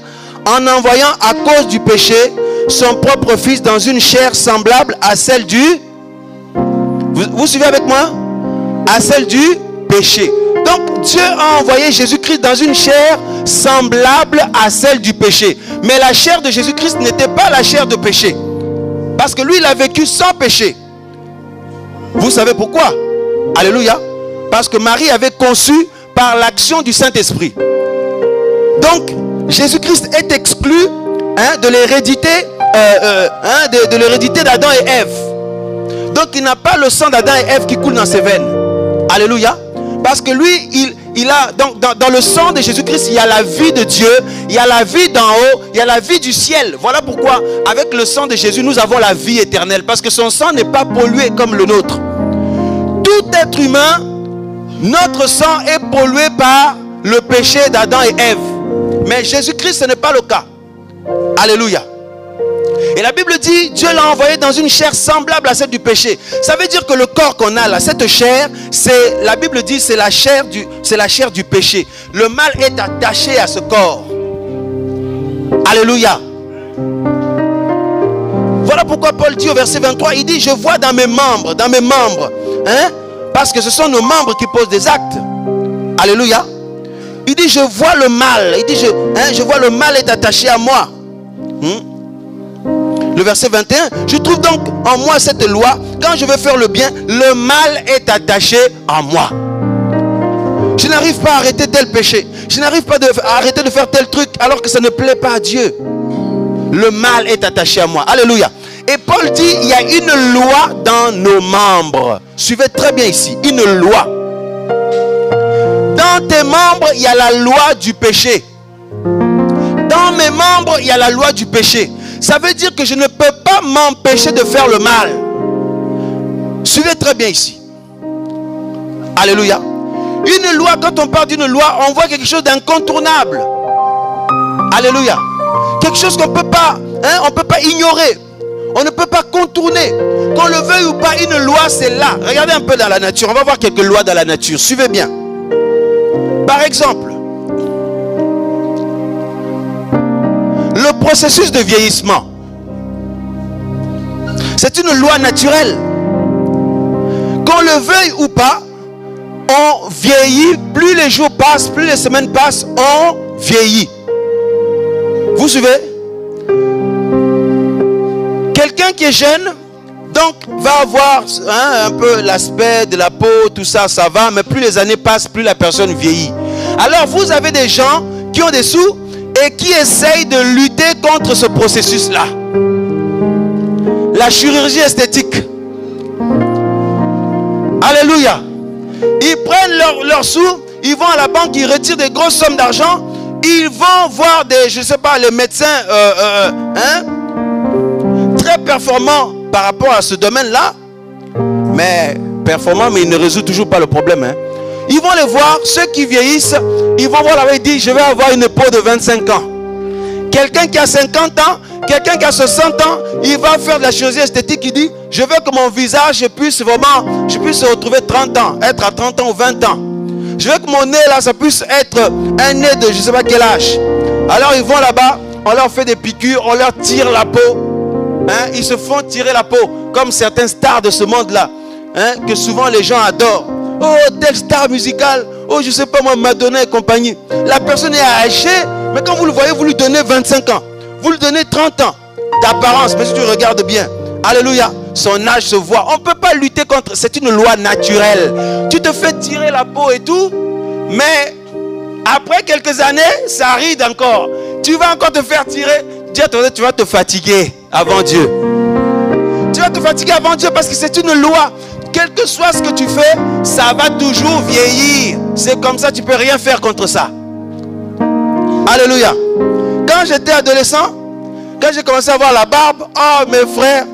en envoyant à cause du péché son propre fils dans une chair semblable à celle du... Vous suivez avec moi? À celle du péché. Donc Dieu a envoyé Jésus-Christ dans une chair semblable à celle du péché. Mais la chair de Jésus-Christ n'était pas la chair de péché. Parce que lui, il a vécu sans péché. Vous savez pourquoi? Alléluia. Parce que Marie avait conçu par l'action du Saint-Esprit. Donc, Jésus-Christ est exclu de l'hérédité de l'hérédité d'Adam et Ève. Donc, il n'a pas le sang d'Adam et Ève qui coule dans ses veines. Alléluia. Parce que lui, il a dans le sang de Jésus-Christ, il y a la vie de Dieu, il y a la vie d'en haut, il y a la vie du ciel. Voilà pourquoi, avec le sang de Jésus, nous avons la vie éternelle. Parce que son sang n'est pas pollué comme le nôtre. Tout être humain, notre sang est pollué par le péché d'Adam et Ève. Mais Jésus-Christ, ce n'est pas le cas. Alléluia. Et la Bible dit, Dieu l'a envoyé dans une chair semblable à celle du péché. Ça veut dire que le corps qu'on a là, cette chair, la Bible dit, c'est la chair du péché. Le mal est attaché à ce corps. Alléluia. Voilà pourquoi Paul dit au verset 23, il dit, je vois dans mes membres, parce que ce sont nos membres qui posent des actes. Alléluia. Il dit, je vois le mal. Il dit, je vois le mal est attaché à moi. Le verset 21, je trouve donc en moi cette loi, quand je veux faire le bien, le mal est attaché à moi. Je n'arrive pas à arrêter tel péché. Je n'arrive pas à arrêter de faire tel truc alors que ça ne plaît pas à Dieu. Le mal est attaché à moi. Alléluia. Et Paul dit, il y a une loi dans nos membres. Suivez très bien ici, une loi. Dans tes membres, il y a la loi du péché. Dans mes membres, il y a la loi du péché. Ça veut dire que je ne peux pas m'empêcher de faire le mal. Suivez très bien ici. Alléluia. Une loi, quand on parle d'une loi, on voit quelque chose d'incontournable. Alléluia. Quelque chose qu'on peut pas, on ne peut pas ignorer. On ne peut pas contourner. Qu'on le veuille ou pas, une loi, c'est là. Regardez un peu dans la nature. On va voir quelques lois dans la nature. Suivez bien. Par exemple, le processus de vieillissement. C'est une loi naturelle. Qu'on le veuille ou pas, on vieillit. Plus les jours passent, plus les semaines passent, on vieillit. Vous suivez? Quelqu'un qui est jeune, donc, va avoir un peu l'aspect de la peau, tout ça, ça va, mais plus les années passent, plus la personne vieillit. Alors, vous avez des gens qui ont des sous et qui essayent de lutter contre ce processus-là. La chirurgie esthétique. Alléluia. Ils prennent leurs sous, ils vont à la banque, ils retirent des grosses sommes d'argent, ils vont voir des, je sais pas, les médecins très performants par rapport à ce domaine-là, mais performants, mais ils ne résolvent toujours pas le problème. Ils vont les voir, ceux qui vieillissent, ils vont voir là-bas, ils disent, je vais avoir une peau de 25 ans. Quelqu'un qui a 50 ans, quelqu'un qui a 60 ans, il va faire de la chirurgie esthétique, il dit, je veux que mon visage puisse se retrouver 30 ans, être à 30 ans ou 20 ans. Je veux que mon nez là, ça puisse être un nez de je ne sais pas quel âge. Alors ils vont là-bas, on leur fait des piqûres, on leur tire la peau. Ils se font tirer la peau, comme certains stars de ce monde-là, que souvent les gens adorent. Oh, telle star musicale, oh, je sais pas moi, Madonna et compagnie. La personne est âgée, mais quand vous le voyez, vous lui donnez 25 ans. Vous lui donnez 30 ans d'apparence, mais si tu regardes bien, alléluia, son âge se voit. On ne peut pas lutter contre, c'est une loi naturelle. Tu te fais tirer la peau et tout, mais après quelques années, ça ride encore. Tu vas encore te faire tirer, tu vas te fatiguer avant Dieu. Tu vas te fatiguer avant Dieu parce que c'est une loi. Quel que soit ce que tu fais, ça va toujours vieillir. C'est comme ça, tu ne peux rien faire contre ça. Alléluia. Quand j'étais adolescent, quand j'ai commencé à avoir la barbe, oh mes frères,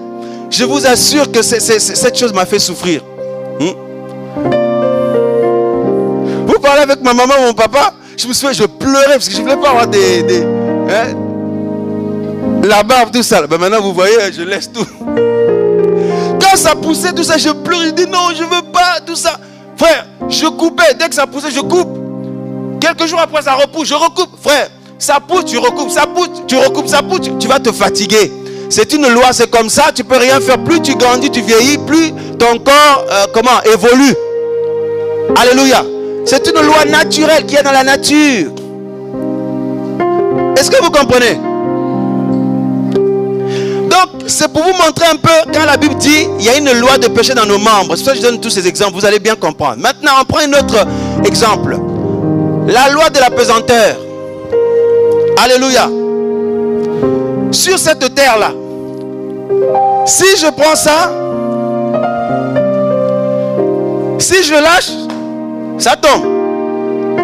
je vous assure que cette chose m'a fait souffrir. Vous parlez avec ma maman ou mon papa, je me souviens, je pleurais parce que je ne voulais pas avoir la barbe, tout ça. Ben maintenant, vous voyez, je laisse tout. Quand ça poussait, tout ça, je pleurais. Je dis non, je ne veux pas, tout ça. Frère, je coupais. Dès que ça poussait, je coupe. Quelques jours après, ça repousse, je recoupe. Frère, ça pousse, tu recoupes, ça pousse, tu recoupes, ça pousse. Tu vas te fatiguer. C'est une loi, c'est comme ça. Tu ne peux rien faire. Plus tu grandis, tu vieillis, plus ton corps évolue. Alléluia. C'est une loi naturelle qui est dans la nature. Est-ce que vous comprenez? Donc, c'est pour vous montrer un peu, quand la Bible dit, il y a une loi de péché dans nos membres. C'est pour ça que je donne tous ces exemples, vous allez bien comprendre. Maintenant, on prend un autre exemple. La loi de la pesanteur. Alléluia. Sur cette terre-là, si je prends ça, si je lâche, ça tombe.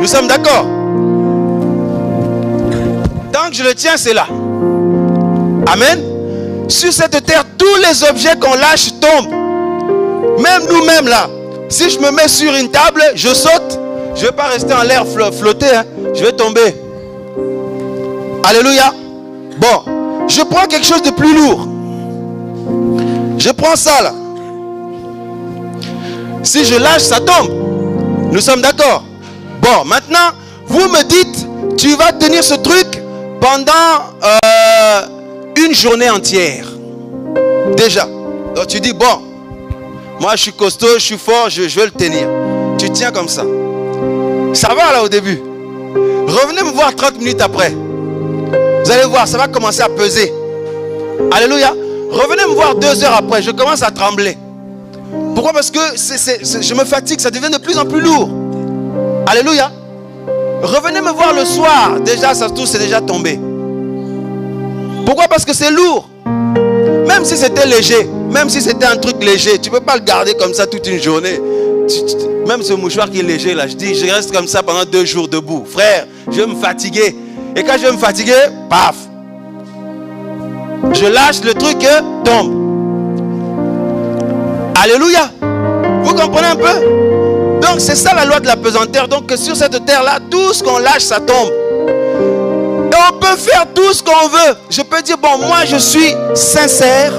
Nous sommes d'accord? Tant que je le tiens, c'est là. Amen. Sur cette terre, tous les objets qu'on lâche tombent. Même nous-mêmes là. Si je me mets sur une table, je saute. Je ne vais pas rester en l'air flotter. Je vais tomber. Alléluia. Bon, je prends quelque chose de plus lourd. Je prends ça là. Si je lâche, ça tombe. Nous sommes d'accord? Bon, maintenant, vous me dites, tu vas tenir ce truc pendant une journée entière. Déjà. Donc tu dis, bon, moi je suis costaud, je suis fort, je vais le tenir. Tu tiens comme ça. Ça va là au début. Revenez me voir 30 minutes après. Vous allez voir, ça va commencer à peser. Alléluia. Revenez me voir 2 heures après, je commence à trembler. Pourquoi? Parce que je me fatigue, ça devient de plus en plus lourd. Alléluia. Revenez me voir le soir, déjà ça se trouve, c'est déjà tombé. Pourquoi? Parce que c'est lourd. Même si c'était léger, même si c'était un truc léger, tu ne peux pas le garder comme ça toute une journée. Même ce mouchoir qui est léger là, je reste comme ça pendant 2 jours debout. Frère, je vais me fatiguer. Et quand je vais me fatiguer, paf, je lâche le truc et tombe. Alléluia. Vous comprenez un peu? Donc c'est ça la loi de la pesanteur. Donc sur cette terre-là, tout ce qu'on lâche, ça tombe. Et on peut faire tout ce qu'on veut. Je peux dire, bon, moi je suis sincère,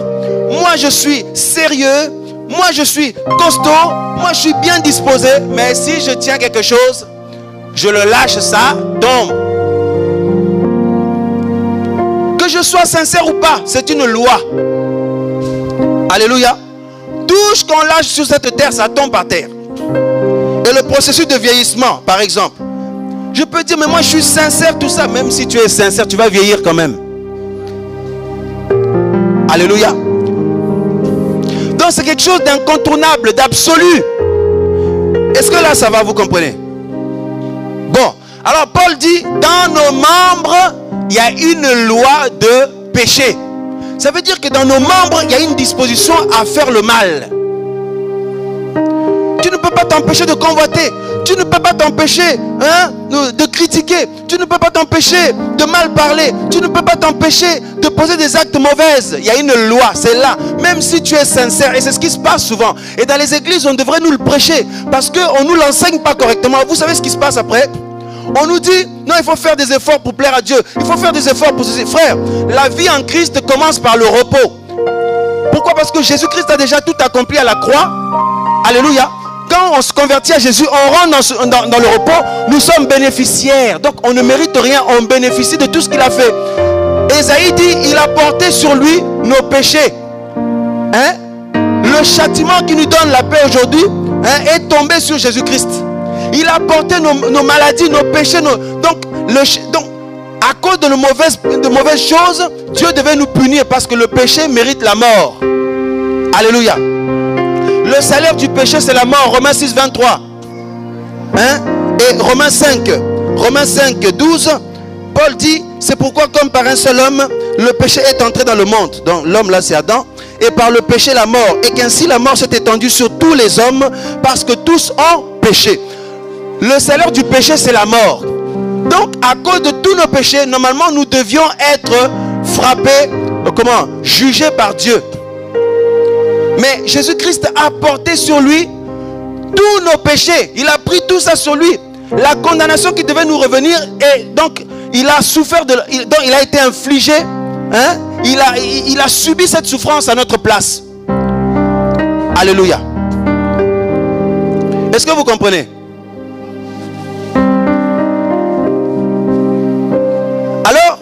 moi je suis sérieux, moi je suis costaud, moi je suis bien disposé. Mais si je tiens quelque chose, je le lâche, ça tombe. Que je sois sincère ou pas, c'est une loi. Alléluia. Tout ce qu'on lâche sur cette terre, ça tombe par terre. Et le processus de vieillissement, par exemple. Je peux dire, mais moi je suis sincère, tout ça. Même si tu es sincère, tu vas vieillir quand même. Alléluia. Donc c'est quelque chose d'incontournable, d'absolu. Est-ce que là ça va, vous comprenez? Bon, alors Paul dit, dans nos membres, il y a une loi de péché. Ça veut dire que dans nos membres, il y a une disposition à faire le mal. Tu ne peux pas t'empêcher de convoiter. Tu ne peux pas t'empêcher de critiquer. Tu ne peux pas t'empêcher de mal parler. Tu ne peux pas t'empêcher de poser des actes mauvais. Il y a une loi, c'est là. Même si tu es sincère, et c'est ce qui se passe souvent. Et dans les églises, on devrait nous le prêcher. Parce qu'on ne nous l'enseigne pas correctement. Vous savez ce qui se passe après? On nous dit, non, il faut faire des efforts pour plaire à Dieu. Il faut faire des efforts pour ceci. Frère, la vie en Christ commence par le repos. Pourquoi? Parce que Jésus-Christ a déjà tout accompli à la croix. Alléluia. Quand on se convertit à Jésus, on rentre dans le repos, nous sommes bénéficiaires. Donc on ne mérite rien, on bénéficie de tout ce qu'il a fait. Ésaïe dit, il a porté sur lui nos péchés. Le châtiment qui nous donne la paix aujourd'hui est tombé sur Jésus-Christ. Il a porté nos maladies, nos péchés. Donc, à cause de mauvaises choses, Dieu devait nous punir parce que le péché mérite la mort. Alléluia. Le salaire du péché, c'est la mort. Romains 6, 23. Et Romains 5, 12. Paul dit, c'est pourquoi comme par un seul homme, le péché est entré dans le monde. Donc l'homme là, c'est Adam. Et par le péché, la mort. Et qu'ainsi la mort s'est étendue sur tous les hommes parce que tous ont péché. Le salaire du péché, c'est la mort. Donc, à cause de tous nos péchés, normalement, nous devions être frappés, jugés par Dieu. Mais Jésus-Christ a porté sur lui tous nos péchés. Il a pris tout ça sur lui. La condamnation qui devait nous revenir, et donc, il a souffert, donc il a été infligé. Il a subi cette souffrance à notre place. Alléluia. Est-ce que vous comprenez? Alors,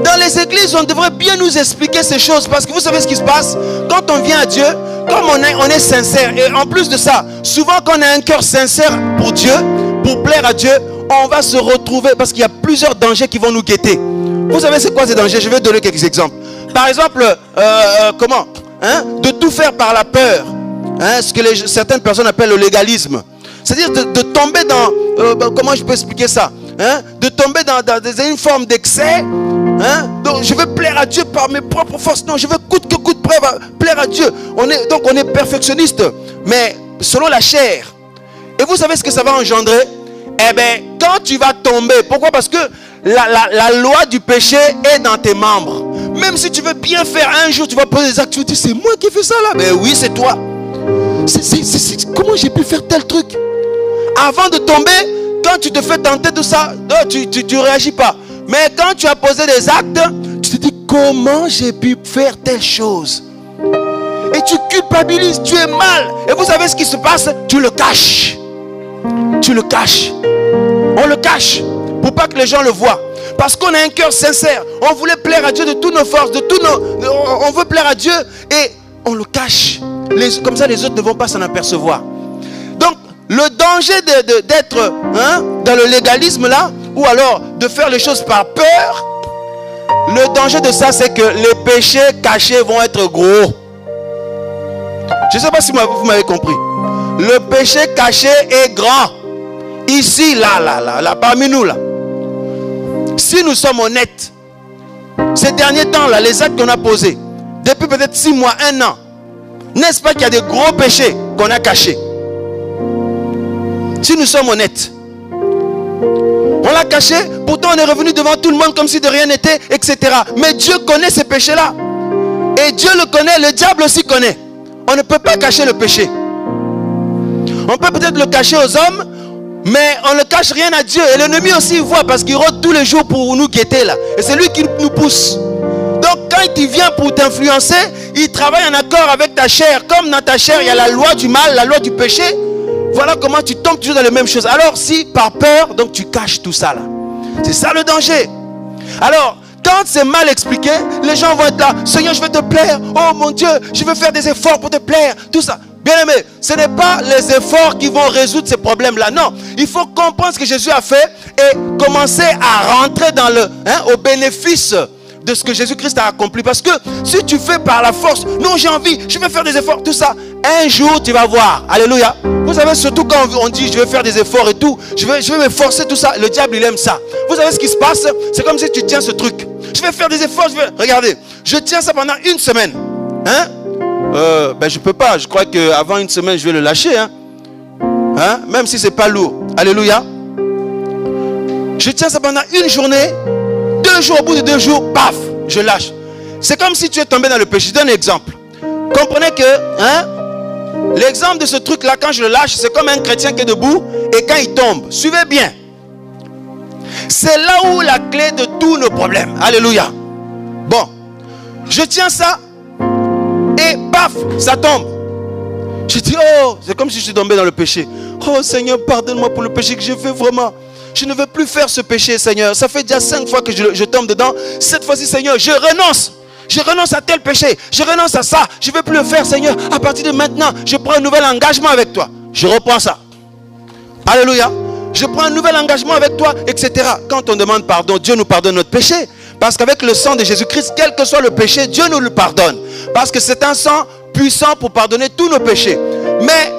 dans les églises, on devrait bien nous expliquer ces choses. Parce que vous savez ce qui se passe? Quand on vient à Dieu, comme on est sincère. Et en plus de ça, souvent quand on a un cœur sincère pour Dieu, pour plaire à Dieu, on va se retrouver. Parce qu'il y a plusieurs dangers qui vont nous guetter. Vous savez c'est quoi ces dangers? Je vais donner quelques exemples. Par exemple, de tout faire par la peur. Ce que certaines personnes appellent le légalisme. C'est-à-dire de tomber dans... comment je peux expliquer ça? De tomber dans une forme d'excès. Donc je veux plaire à Dieu par mes propres forces. Non, je veux coûte que coûte plaire à Dieu. On est perfectionniste, mais selon la chair. Et vous savez ce que ça va engendrer? Eh bien, quand tu vas tomber, pourquoi? Parce que la loi du péché est dans tes membres. Même si tu veux bien faire, un jour tu vas poser des actes, tu vas dire, c'est moi qui fais ça là. Mais oui, c'est toi. Comment j'ai pu faire tel truc? Avant de tomber, quand tu te fais tenter de ça, tu ne réagis pas. Mais quand tu as posé des actes, tu te dis, comment j'ai pu faire telle chose? Et tu culpabilises, tu es mal. Et vous savez ce qui se passe? Tu le caches. Tu le caches. On le cache pour pas que les gens le voient. Parce qu'on a un cœur sincère. On voulait plaire à Dieu de toutes nos forces, on veut plaire à Dieu et on le cache. Comme ça, les autres ne vont pas s'en apercevoir. Donc, le danger d'être dans le légalisme là, ou alors de faire les choses par peur, le danger de ça, c'est que les péchés cachés vont être gros. Je ne sais pas si vous m'avez compris. Le péché caché est grand. Ici, là, parmi nous, là. Si nous sommes honnêtes, ces derniers temps, là, les actes qu'on a posés, depuis peut-être 6 mois, 1 an, n'est-ce pas qu'il y a des gros péchés qu'on a cachés? Si nous sommes honnêtes, on l'a caché, pourtant on est revenu devant tout le monde comme si de rien n'était, etc. Mais Dieu connaît ces péchés-là. Et Dieu le connaît, le diable aussi connaît. On On ne peut pas cacher le péché. On peut peut-être le cacher aux hommes, mais on ne cache rien à Dieu. Et l'ennemi aussi voit parce qu'il rôde tous les jours pour nous guetter là. Et c'est lui qui nous pousse. Donc quand il vient pour t'influencer, il travaille en accord avec ta chair. Comme dans ta chair, il y a la loi du mal, la loi du péché. Voilà comment tu tombes toujours dans les mêmes choses. Alors si par peur, donc tu caches tout ça là. C'est ça le danger. Alors, quand c'est mal expliqué, les gens vont être là. Seigneur, je vais te plaire. Oh mon Dieu, je vais faire des efforts pour te plaire. Tout ça. Bien aimé, ce n'est pas les efforts qui vont résoudre ces problèmes-là. Non, il faut comprendre ce que Jésus a fait et commencer à rentrer dans au bénéfice de ce que Jésus-Christ a accompli. Parce que si tu fais par la force, non j'ai envie, je vais faire des efforts, tout ça, un jour tu vas voir. Alléluia. Vous savez, surtout quand on dit je vais faire des efforts et tout, je vais me forcer, tout ça, le diable il aime ça. Vous savez ce qui se passe? C'est comme si tu tiens ce truc. Je vais faire des efforts, regardez, je tiens ça pendant une semaine. Je peux pas, je crois qu'avant une semaine je vais le lâcher. Même si c'est pas lourd. Alléluia. Je tiens ça pendant une journée, 2 jours, au bout de 2 jours, paf, je lâche. C'est comme si tu es tombé dans le péché. Je donne un exemple. Comprenez que l'exemple de ce truc là, quand je le lâche, c'est comme un chrétien qui est debout et quand il tombe, suivez bien. C'est là où la clé de tous nos problèmes. Alléluia. Bon, je tiens ça et paf, ça tombe. Je dis, oh, c'est comme si je suis tombé dans le péché. Oh Seigneur, pardonne-moi pour le péché que j'ai fait vraiment. Je ne veux plus faire ce péché, Seigneur. Ça fait déjà 5 fois que je tombe dedans. Cette fois-ci, Seigneur, je renonce. Je renonce à tel péché. Je renonce à ça. Je ne veux plus le faire, Seigneur. À partir de maintenant, je prends un nouvel engagement avec toi. Je reprends ça. Alléluia. Je prends un nouvel engagement avec toi, etc. Quand on demande pardon, Dieu nous pardonne notre péché. Parce qu'avec le sang de Jésus-Christ, quel que soit le péché, Dieu nous le pardonne. Parce que c'est un sang puissant pour pardonner tous nos péchés. Mais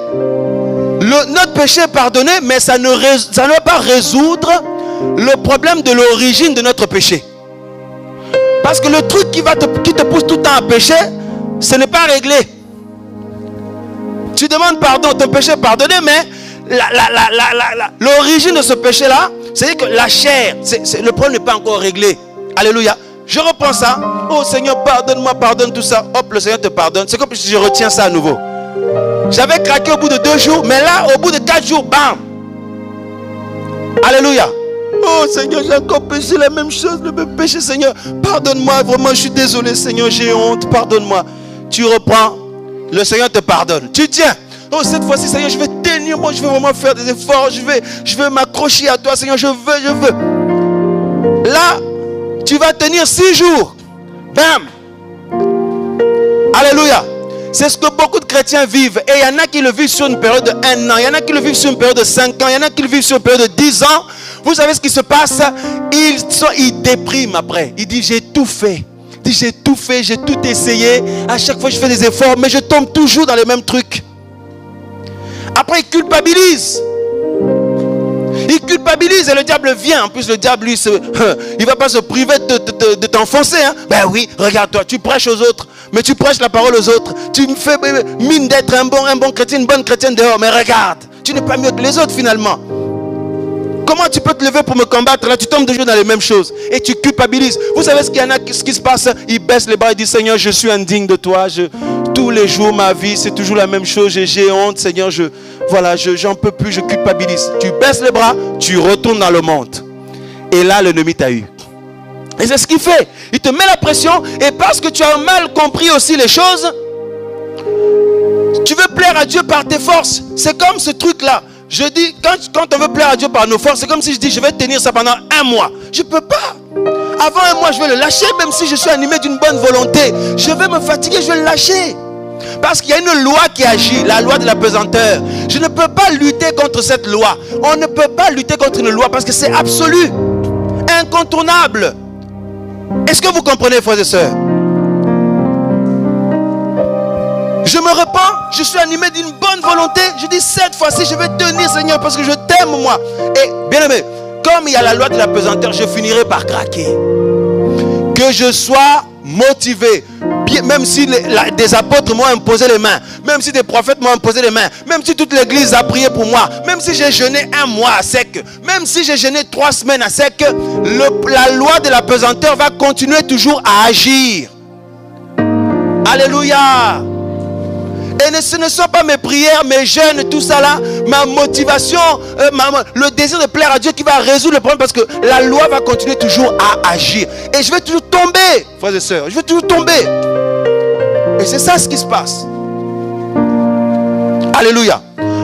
notre péché est pardonné, mais ça ne va pas résoudre le problème de l'origine de notre péché. Parce que le truc qui te pousse tout le temps à pécher, ce n'est pas réglé. Tu demandes pardon, ton péché est pardonné, mais l'origine de ce péché-là, c'est-à-dire que la chair, le problème n'est pas encore réglé. Alléluia. Je reprends ça. Oh Seigneur, pardonne-moi, pardonne tout ça. Hop, le Seigneur te pardonne. C'est comme si je retiens ça à nouveau. J'avais craqué au bout de 2 jours, mais là, au bout de 4 jours, bam. Alléluia. Oh Seigneur, j'ai encore péché la même chose, le même péché, Seigneur. Pardonne-moi, vraiment, je suis désolé, Seigneur, j'ai honte, pardonne-moi. Tu reprends, le Seigneur te pardonne. Tu tiens. Oh, cette fois-ci, Seigneur, je vais tenir, moi, je vais vraiment faire des efforts, je vais m'accrocher à toi, Seigneur, je veux. Là, tu vas tenir 6 jours. Bam. Alléluia. C'est ce que beaucoup de chrétiens vivent. Et il y en a qui le vivent sur une période de 1 an. Il y en a qui le vivent sur une période de 5 ans. Il y en a qui le vivent sur une période de 10 ans. Vous savez ce qui se passe? Ils dépriment après. Ils disent, j'ai tout fait. J'ai tout fait, j'ai tout essayé. À chaque fois, je fais des efforts, mais je tombe toujours dans les mêmes trucs. Après, ils culpabilisent. Il culpabilise et le diable vient. En plus, le diable, lui, il ne va pas se priver de t'enfoncer. Ben oui, regarde-toi, tu prêches aux autres, mais tu prêches la parole aux autres. Tu me fais mine d'être un bon chrétien, une bonne chrétienne dehors. Mais regarde, tu n'es pas mieux que les autres finalement. Comment tu peux te lever pour me combattre? Là, tu tombes toujours dans les mêmes choses. Et tu culpabilises. Vous savez ce qui se passe? Ils baissent les bras et disent, Seigneur, je suis indigne de toi. Tous les jours, ma vie, c'est toujours la même chose. J'ai honte, Seigneur. J'en peux plus, je culpabilise. Tu baisses les bras, tu retournes dans le monde. Et là, l'ennemi t'a eu. Et c'est ce qu'il fait. Il te met la pression. Et parce que tu as mal compris aussi les choses, tu veux plaire à Dieu par tes forces. C'est comme ce truc-là. Je dis, quand on veut plaire à Dieu par nos forces, c'est comme si je dis, je vais tenir ça pendant 1 mois. Je ne peux pas. Avant 1 mois, je vais le lâcher, même si je suis animé d'une bonne volonté. Je vais me fatiguer, je vais le lâcher. Parce qu'il y a une loi qui agit, la loi de la pesanteur. Je ne peux pas lutter contre cette loi. On ne peut pas lutter contre une loi parce que c'est absolu, incontournable. Est-ce que vous comprenez, frères et sœurs? Je me repens, je suis animé d'une bonne volonté. Je dis, cette fois-ci, je vais tenir, Seigneur, parce que je t'aime, moi. Et, bien aimé, comme il y a la loi de la pesanteur, je finirai par craquer. Que je sois motivé, même si des apôtres m'ont imposé les mains, même si des prophètes m'ont imposé les mains, même si toute l'église a prié pour moi, même si j'ai jeûné 1 mois à sec, même si j'ai jeûné 3 semaines à sec, la loi de la pesanteur va continuer toujours à agir. Alléluia. Et ce ne sont pas mes prières, mes jeûnes, tout ça là, ma motivation, le désir de plaire à Dieu qui va résoudre le problème, parce que la loi va continuer toujours à agir. Et je vais toujours tomber, frères et sœurs, je vais toujours tomber. Et c'est ça ce qui se passe. Alléluia.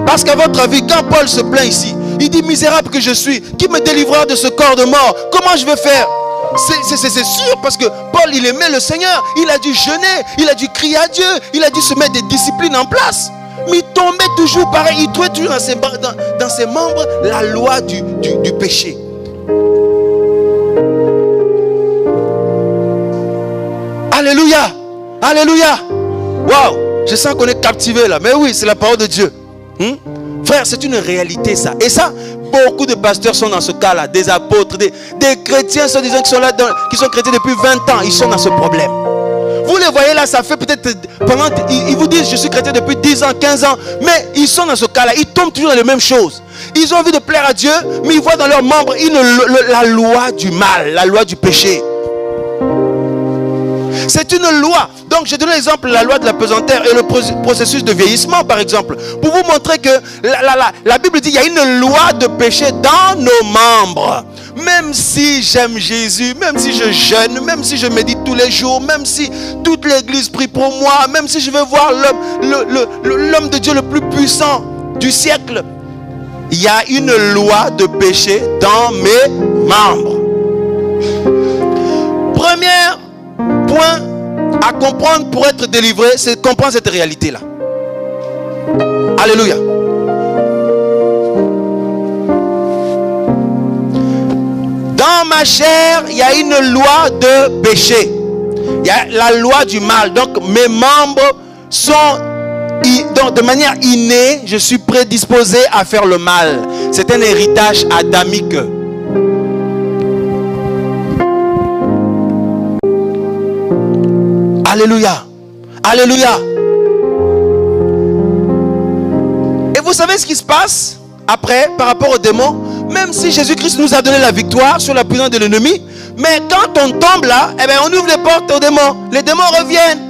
Parce qu'à votre avis, quand Paul se plaint ici, il dit: misérable que je suis, qui me délivrera de ce corps de mort? Comment je vais faire? C'est sûr, parce que Paul, il aimait le Seigneur. Il a dû jeûner, il a dû crier à Dieu, il a dû se mettre des disciplines en place. Mais il tombait toujours pareil, il trouvait toujours dans ses membres la loi du péché. Alléluia. Alléluia. Waouh, je sens qu'on est captivé là. Mais oui, c'est la parole de Dieu. Frère, c'est une réalité ça. Et ça, beaucoup de pasteurs sont dans ce cas-là. Des apôtres, des chrétiens, soi-disant, qui sont là, qui sont chrétiens depuis 20 ans. Ils sont dans ce problème. Vous les voyez là, ça fait peut-être pendant... Ils vous disent: je suis chrétien depuis 10 ans, 15 ans. Mais ils sont dans ce cas-là. Ils tombent toujours dans les mêmes choses. Ils ont envie de plaire à Dieu, mais ils voient dans leurs membres la loi du mal, la loi du péché. C'est une loi. Donc je donne l'exemple de la loi de la pesanteur et le processus de vieillissement, par exemple, pour vous montrer que la Bible dit: il y a une loi de péché dans nos membres. Même si j'aime Jésus, même si je jeûne, même si je médite tous les jours, même si toute l'église prie pour moi, même si je veux voir l'homme de Dieu le plus puissant du siècle, il y a une loi de péché dans mes membres. Premier point à comprendre pour être délivré, c'est de comprendre cette réalité-là. Alléluia. Dans ma chair, il y a une loi de péché. Il y a la loi du mal. Donc mes membres sont, donc de manière innée, je suis prédisposé à faire le mal. C'est un héritage adamique. Alléluia. Alléluia. Et vous savez ce qui se passe après par rapport aux démons? Même si Jésus-Christ nous a donné la victoire sur la puissance de l'ennemi, mais quand on tombe là, eh bien, on ouvre les portes aux démons. Les démons reviennent.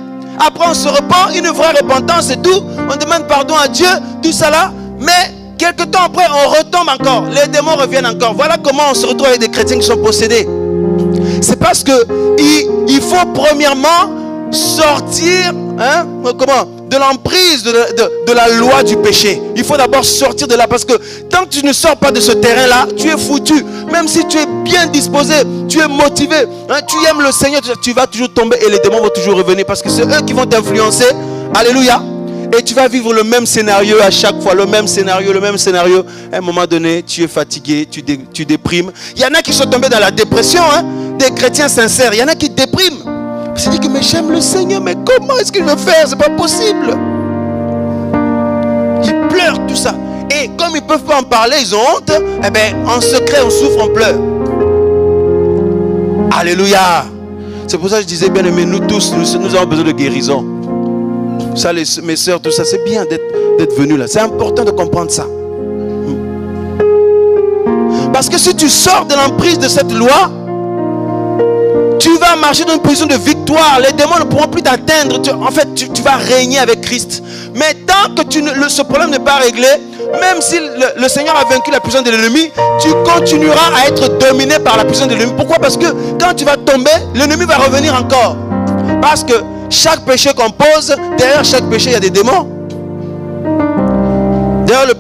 Après on se repent, une vraie repentance et tout. On demande pardon à Dieu, tout ça là. Mais quelques temps après, on retombe encore. Les démons reviennent encore. Voilà comment on se retrouve avec des chrétiens qui sont possédés. C'est parce que il faut premièrement sortir de l'emprise de la loi du péché. Il faut d'abord sortir de là, parce que tant que tu ne sors pas de ce terrain là, tu es foutu. Même si tu es bien disposé, tu es motivé, tu aimes le Seigneur, tu vas toujours tomber et les démons vont toujours revenir, parce que c'est eux qui vont t'influencer. Alléluia. Et tu vas vivre le même scénario à chaque fois, le même scénario. À un moment donné, tu es fatigué, tu déprimes. Il y en a qui sont tombés dans la dépression, des chrétiens sincères. Il y en a qui dépriment. Ils se disent que: mais j'aime le Seigneur, mais comment est-ce qu'il veut faire? C'est pas possible. Ils pleurent, tout ça. Et comme ils ne peuvent pas en parler, ils ont honte. Eh bien, en secret, on souffre, on pleure. Alléluia. C'est pour ça que je disais, bien aimés, nous tous, nous avons besoin de guérison. Ça, mes soeurs, tout ça, c'est bien d'être venus là. C'est important de comprendre ça. Parce que si tu sors de l'emprise de cette loi, tu vas marcher dans une position de victoire. Les démons ne pourront plus t'atteindre. En fait, tu vas régner avec Christ. Mais tant que ce problème n'est pas réglé, même si le Seigneur a vaincu la puissance de l'ennemi, tu continueras à être dominé par la puissance de l'ennemi. Pourquoi? Parce que quand tu vas tomber, l'ennemi va revenir encore. Parce que chaque péché qu'on pose, derrière chaque péché, il y a des démons. Derrière le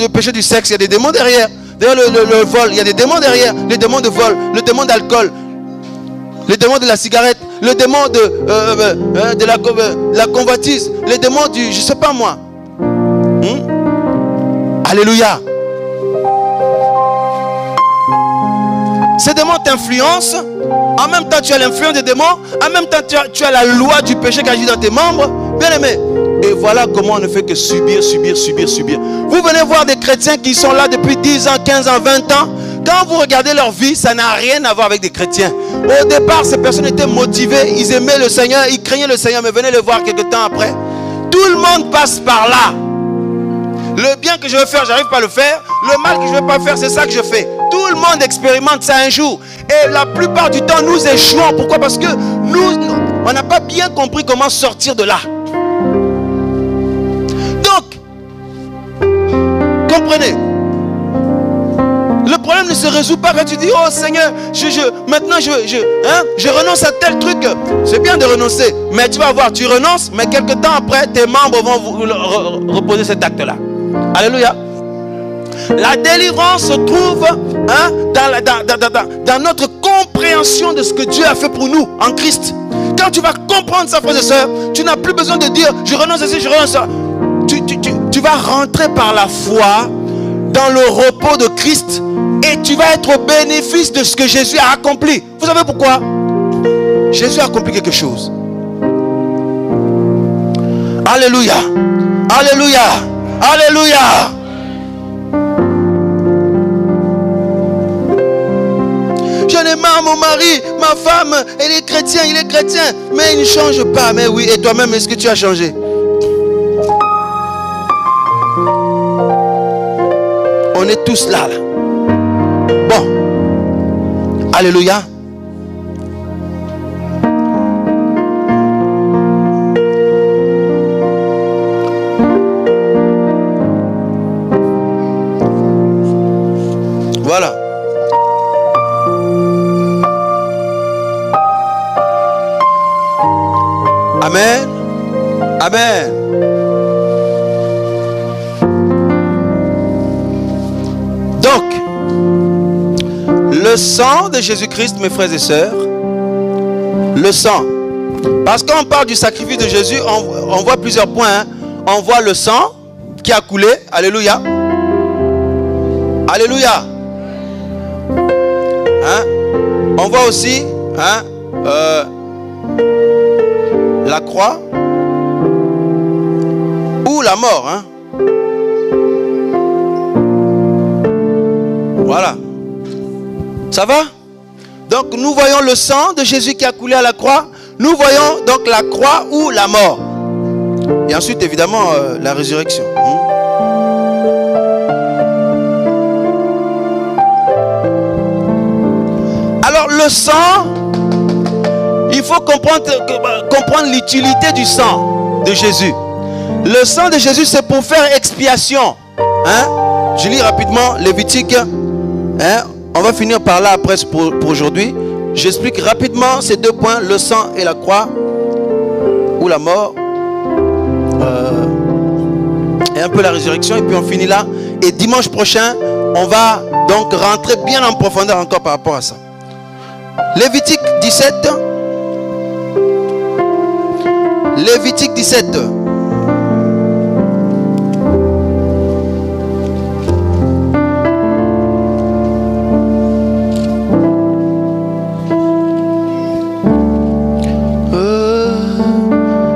péché du sexe, il y a des démons derrière. Derrière le vol, il y a des démons derrière. Les démons de vol, le démon d'alcool, les démons de la cigarette, le démon de la convoitise, les démons du, je sais pas moi. Alléluia. Ces démons t'influencent. En même temps, tu as l'influence des démons. En même temps, tu as la loi du péché qui agit dans tes membres. Bien aimé. Et voilà comment on ne fait que subir. Vous venez voir des chrétiens qui sont là depuis 10 ans, 15 ans, 20 ans. Quand vous regardez leur vie, ça n'a rien à voir avec des chrétiens. Au départ, ces personnes étaient motivées. Ils aimaient le Seigneur, ils craignaient le Seigneur. Mais venez le voir quelques temps après. Tout le monde passe par là. Le bien que je veux faire, j'arrive pas à le faire. Le mal que je ne veux pas faire, c'est ça que je fais. Tout le monde expérimente ça un jour. Et la plupart du temps, nous échouons. Pourquoi? Parce que nous, on n'a pas bien compris comment sortir de là. comprenez? Le problème ne se résout pas quand tu dis, oh Seigneur, maintenant je renonce à tel truc. C'est bien de renoncer, mais tu vas voir, tu renonces, mais quelque temps après, tes membres vont reposer cet acte-là. Alléluia. La délivrance se trouve dans notre compréhension de ce que Dieu a fait pour nous en Christ. Quand tu vas comprendre ça, frères et sœurs, tu n'as plus besoin de dire, je renonce à ça, je renonce à ça. Tu vas rentrer par la foi dans le repos de Christ et tu vas être au bénéfice de ce que Jésus a accompli. Vous savez pourquoi? Jésus a accompli quelque chose. Alléluia. Alléluia. Alléluia. J'en ai marre, mon mari, ma femme, elle est chrétien, il est chrétien, mais il ne change pas. Mais oui, et toi-même, est-ce que tu as changé? On est tous là. Bon. Alléluia. Voilà. Amen. Amen. Donc, le sang de Jésus-Christ, mes frères et sœurs, le sang. Parce qu'on parle du sacrifice de Jésus, on voit plusieurs points. Hein. On voit le sang qui a coulé. Alléluia. Alléluia. Hein? On voit aussi la croix ou la mort. Hein? Voilà. Ça va? Donc nous voyons le sang de Jésus qui a coulé à la croix. Nous voyons donc la croix ou la mort. Et ensuite évidemment la résurrection. Alors le sang, il faut comprendre l'utilité du sang de Jésus. Le sang de Jésus, c'est pour faire expiation. Hein? Je lis rapidement Lévitique. Hein? On va finir par là après pour aujourd'hui. J'explique rapidement ces deux points, le sang et la croix, ou la mort, et un peu la résurrection, et puis on finit là. Et dimanche prochain, on va donc rentrer bien en profondeur encore par rapport à ça. Lévitique 17. Lévitique 17.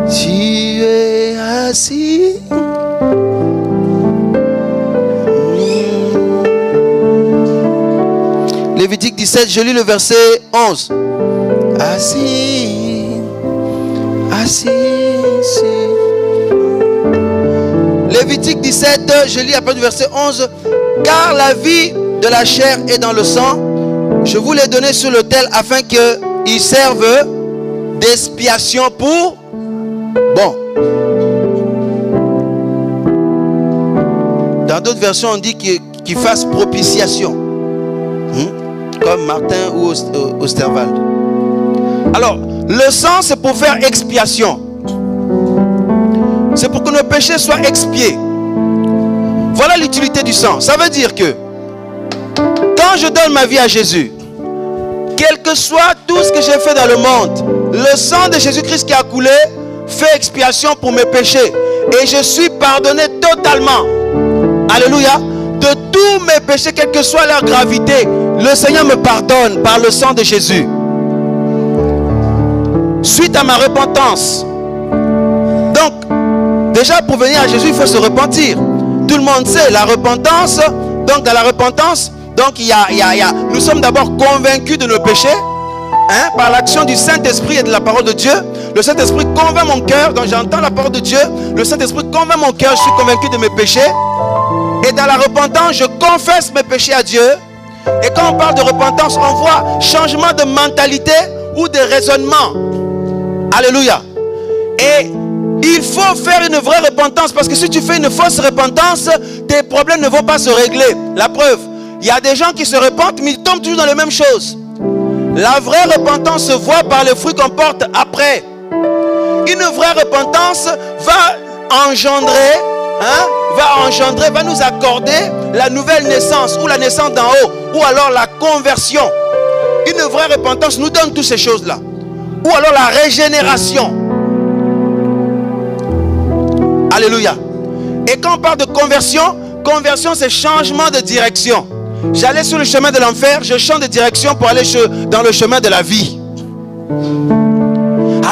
Tu es assis. Lévitique 17, je lis le verset 11. Assis, assis. Lévitique 17, je lis à partir du verset 11. Car la vie de la chair est dans le sang. Je vous l'ai donné sur l'autel afin qu'il serve d'expiation pour... Bon. Dans d'autres versions, on dit qu'il fasse propitiation. Comme Martin ou Osterwald. Alors, le sang, c'est pour faire expiation. C'est pour que nos péchés soient expiés. Voilà l'utilité du sang. Ça veut dire que quand je donne ma vie à Jésus, quel que soit tout ce que j'ai fait dans le monde, le sang de Jésus-Christ qui a coulé fait expiation pour mes péchés. Et je suis pardonné totalement. Alléluia. De tous mes péchés, quelle que soit leur gravité, le Seigneur me pardonne par le sang de Jésus. Suite à ma repentance. Donc, déjà pour venir à Jésus, il faut se repentir. Tout le monde sait, la repentance. Donc, dans la repentance, donc nous sommes d'abord convaincus de nos péchés. Hein, par l'action du Saint-Esprit et de la parole de Dieu. Le Saint-Esprit convainc mon cœur. Donc j'entends la parole de Dieu. Le Saint-Esprit convainc mon cœur. Je suis convaincu de mes péchés. Et dans la repentance, je confesse mes péchés à Dieu. Et quand on parle de repentance, on voit changement de mentalité ou de raisonnement. Alléluia. Et Il faut faire une vraie repentance, parce que si tu fais une fausse repentance, tes problèmes ne vont pas se régler. La preuve, il y a des gens qui se repentent, mais ils tombent toujours dans les mêmes choses. La vraie repentance se voit par les fruits qu'on porte après. Une vraie repentance va engendrer, va nous accorder la nouvelle naissance, ou la naissance d'en haut, ou alors la conversion. Une vraie repentance nous donne toutes ces choses-là. Ou alors la régénération. Alléluia. Et quand on parle de conversion, conversion c'est changement de direction. J'allais sur le chemin de l'enfer, je change de direction pour aller dans le chemin de la vie.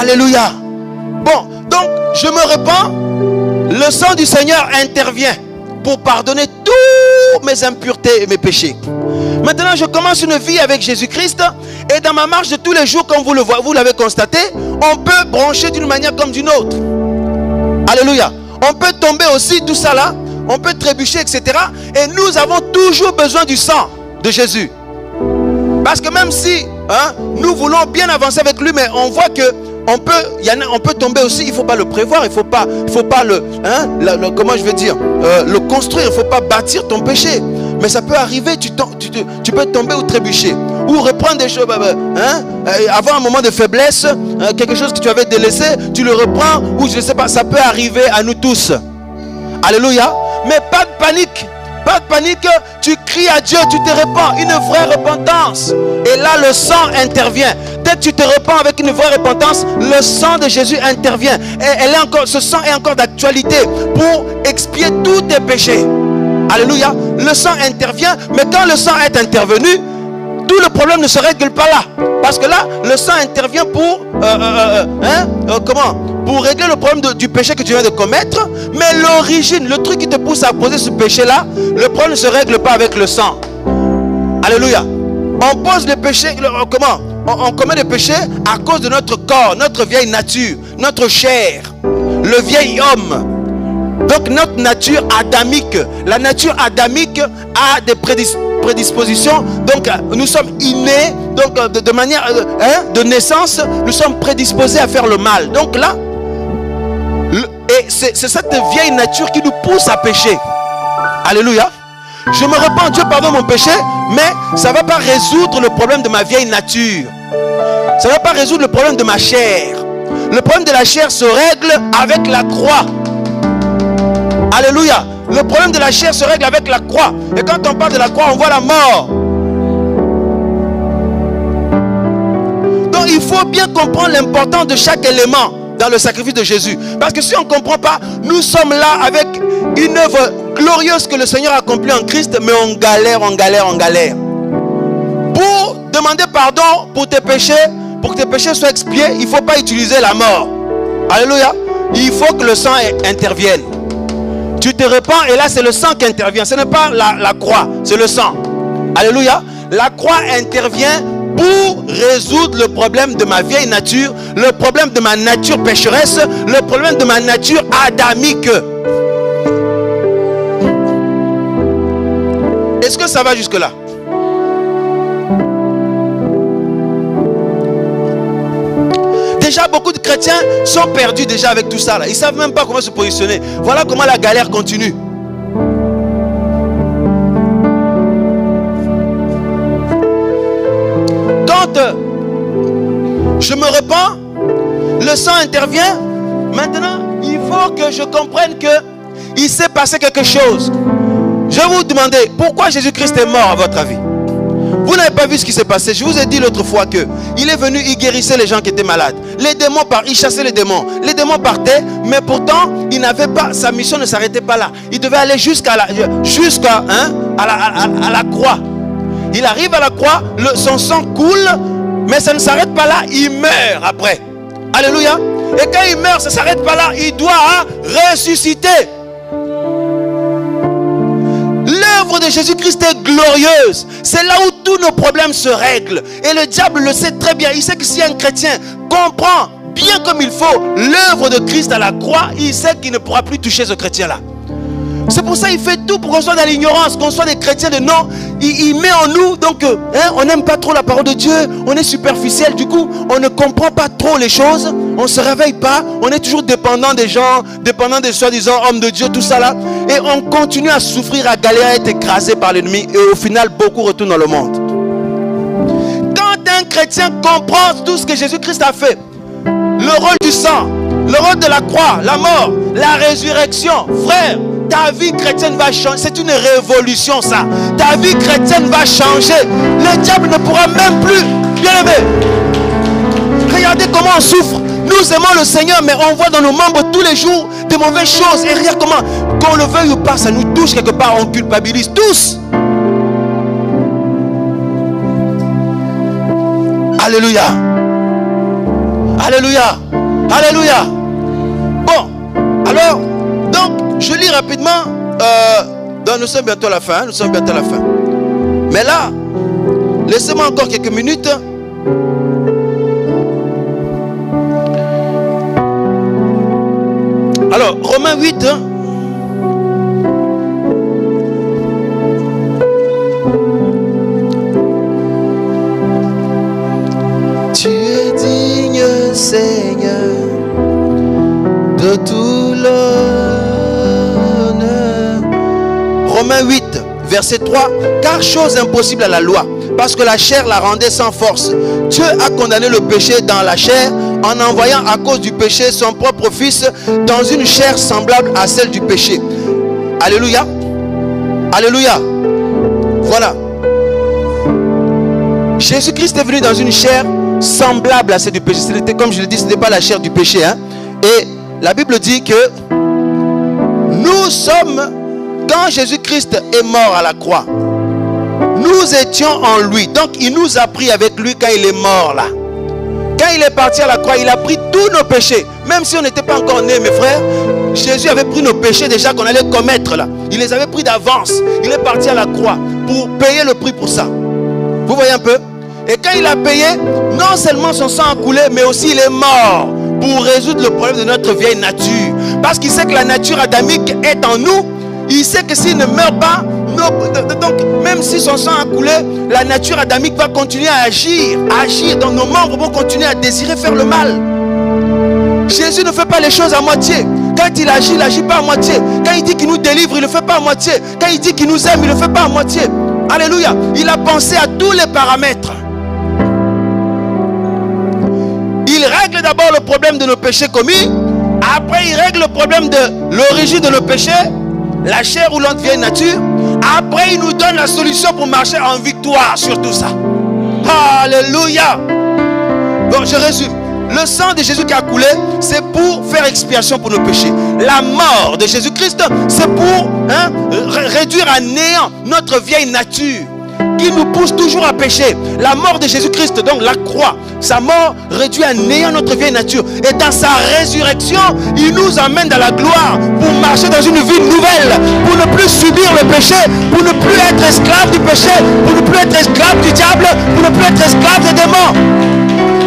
Alléluia. Bon, donc je me repens, le sang du Seigneur intervient pour pardonner toutes mes impuretés et mes péchés. Maintenant, je commence une vie avec Jésus-Christ, et dans ma marche de tous les jours, comme vous l'avez constaté, on peut brancher d'une manière comme d'une autre. Alléluia. On peut tomber aussi, tout ça là, on peut trébucher, etc. Et nous avons toujours besoin du sang de Jésus. Parce que même si nous voulons bien avancer avec lui, mais on voit que on peut tomber aussi. Il ne faut pas le prévoir, il ne faut pas comment je veux dire, le construire. Il ne faut pas bâtir ton péché. Mais ça peut arriver, tu peux tomber ou trébucher, ou reprendre des choses, avoir un moment de faiblesse, quelque chose que tu avais délaissé, tu le reprends, ou je ne sais pas, ça peut arriver à nous tous. Alléluia. Mais pas de panique. Pas de panique, tu cries à Dieu, tu te repens, une vraie repentance. Et là, le sang intervient. Dès que tu te repens avec une vraie repentance, le sang de Jésus intervient. Et ce sang est encore d'actualité pour expier tous tes péchés. Alléluia. Le sang intervient, mais quand le sang est intervenu, tout le problème ne se règle pas là. Parce que là, le sang intervient pour pour régler le problème du péché que tu viens de commettre. Mais l'origine, le truc qui te pousse à poser ce péché-là, le problème ne se règle pas avec le sang. Alléluia. On pose le péché, on commet le péché à cause de notre corps, notre vieille nature, notre chair, le vieil homme. Donc notre nature adamique, la nature adamique a des prédispositions. Donc nous sommes innés, donc de manière de naissance, nous sommes prédisposés à faire le mal. Donc là, et c'est cette vieille nature qui nous pousse à pécher. Alléluia. Je me repens, Dieu pardonne mon péché, mais ça ne va pas résoudre le problème de ma vieille nature. Ça ne va pas résoudre le problème de ma chair. Le problème de la chair se règle avec la croix. Alléluia. Le problème de la chair se règle avec la croix. Et quand on parle de la croix, on voit la mort. Donc il faut bien comprendre l'importance de chaque élément dans le sacrifice de Jésus. Parce que si on ne comprend pas, nous sommes là avec une œuvre glorieuse que le Seigneur a accomplie en Christ, mais on galère. Pour demander pardon pour tes péchés, pour que tes péchés soient expiés, il ne faut pas utiliser la mort. Alléluia. Il faut que le sang intervienne. Tu te repens et là c'est le sang qui intervient. Ce n'est pas la croix, c'est le sang. Alléluia. La croix intervient pour résoudre le problème de ma vieille nature, le problème de ma nature pécheresse, le problème de ma nature adamique. Est-ce que ça va jusque-là? Déjà, beaucoup de chrétiens sont perdus déjà avec tout ça. Là. Ils ne savent même pas comment se positionner. Voilà comment la galère continue. Quand je me repens, le sang intervient. Maintenant, il faut que je comprenne qu'il s'est passé quelque chose. Je vais vous demander, pourquoi Jésus-Christ est mort à votre avis? Vous n'avez pas vu ce qui s'est passé. Je vous ai dit l'autre fois que il est venu, il guérissait les gens qui étaient malades. Les démons, il chassait les démons. Les démons partaient, mais pourtant, il n'avait pas, sa mission ne s'arrêtait pas là. Il devait aller jusqu'à la croix. Il arrive à la croix, son sang coule, mais ça ne s'arrête pas là, il meurt après. Alléluia. Et quand il meurt, ça ne s'arrête pas là, il doit ressusciter. L'œuvre de Jésus-Christ est glorieuse. C'est là où tous nos problèmes se règlent. Et le diable le sait très bien. Il sait que si un chrétien comprend bien comme il faut l'œuvre de Christ à la croix, il sait qu'il ne pourra plus toucher ce chrétien-là. C'est pour ça qu'il fait tout pour qu'on soit dans l'ignorance, qu'on soit des chrétiens de non. Il met en nous, donc on n'aime pas trop la parole de Dieu, on est superficiel, du coup on ne comprend pas trop les choses, on ne se réveille pas, on est toujours dépendant des gens, dépendant des soi-disant hommes de Dieu, tout ça là, et on continue à souffrir, à galérer, à être écrasé par l'ennemi, et au final beaucoup retournent dans le monde. Quand un chrétien comprend tout ce que Jésus-Christ a fait, le rôle du sang, le rôle de la croix, la mort, la résurrection, frère, ta vie chrétienne va changer. C'est une révolution ça. Ta vie chrétienne va changer. Le diable ne pourra même plus. Bien aimé, regardez comment on souffre. Nous aimons le Seigneur, mais on voit dans nos membres tous les jours de mauvaises choses. Et regarde comment, qu'on le veuille ou pas, ça nous touche quelque part. On culpabilise tous. Alléluia. Alléluia. Alléluia. Bon, alors, donc, je lis rapidement. Donc nous sommes bientôt à la fin. Nous sommes bientôt à la fin. Mais là, laissez-moi encore quelques minutes. Alors, Romains 8. Tu es digne, Seigneur, de tout l'honneur. Romains 8, verset 3. Car chose impossible à la loi, parce que la chair la rendait sans force. Dieu a condamné le péché dans la chair, en envoyant à cause du péché son propre fils dans une chair semblable à celle du péché. Alléluia. Alléluia. Voilà. Jésus-Christ est venu dans une chair semblable à celle du péché. C'était, comme je l'ai dit, ce n'était pas la chair du péché. Hein? Et la Bible dit que nous sommes, quand Jésus-Christ est mort à la croix, nous étions en lui. Donc il nous a pris avec lui quand il est mort là. Quand il est parti à la croix, il a pris tous nos péchés. Même si on n'était pas encore nés, mes frères, Jésus avait pris nos péchés déjà qu'on allait commettre là. Il les avait pris d'avance. Il est parti à la croix pour payer le prix pour ça. Vous voyez un peu? Et quand il a payé, non seulement son sang a coulé, mais aussi il est mort pour résoudre le problème de notre vieille nature. Parce qu'il sait que la nature adamique est en nous. Il sait que s'il ne meurt pas, donc même si son sang a coulé, la nature adamique va continuer à agir. Donc nos membres vont continuer à désirer faire le mal. Jésus ne fait pas les choses à moitié. Quand il agit pas à moitié. Quand il dit qu'il nous délivre, il ne le fait pas à moitié. Quand il dit qu'il nous aime, il ne le fait pas à moitié. Alléluia. Il a pensé à tous les paramètres. Il règle d'abord le problème de nos péchés commis. Après, il règle le problème de l'origine de nos péchés, la chair ou l'autre vieille nature. Après, il nous donne la solution pour marcher en victoire sur tout ça. Alléluia. Bon, je résume. Le sang de Jésus qui a coulé, c'est pour faire expiation pour nos péchés. La mort de Jésus-Christ, c'est pour réduire à néant notre vieille nature qui nous pousse toujours à pécher. La mort de Jésus-Christ, donc la croix, sa mort réduit à néant notre vieille nature. Et dans sa résurrection, il nous emmène dans la gloire pour marcher dans une vie nouvelle, pour ne plus subir le péché, pour ne plus être esclave du péché, pour ne plus être esclave du diable, pour ne plus être esclave des démons.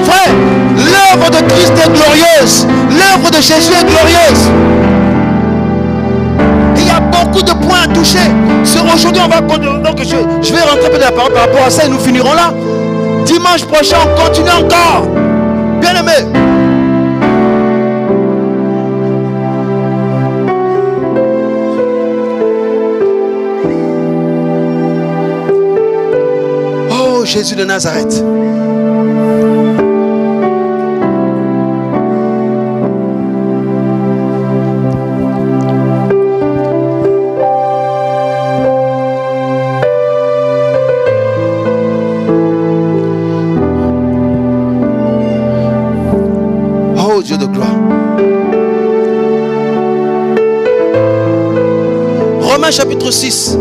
Frère, l'œuvre de Christ est glorieuse. L'œuvre de Jésus est glorieuse. Il y a beaucoup de points à toucher. Aujourd'hui, on va donc je vais rentrer un peu dans la parole par rapport à ça et nous finirons là. Dimanche prochain, on continue encore. Bien aimé. Oh, Jésus de Nazareth. Dieu de gloire. Romains chapitre 6.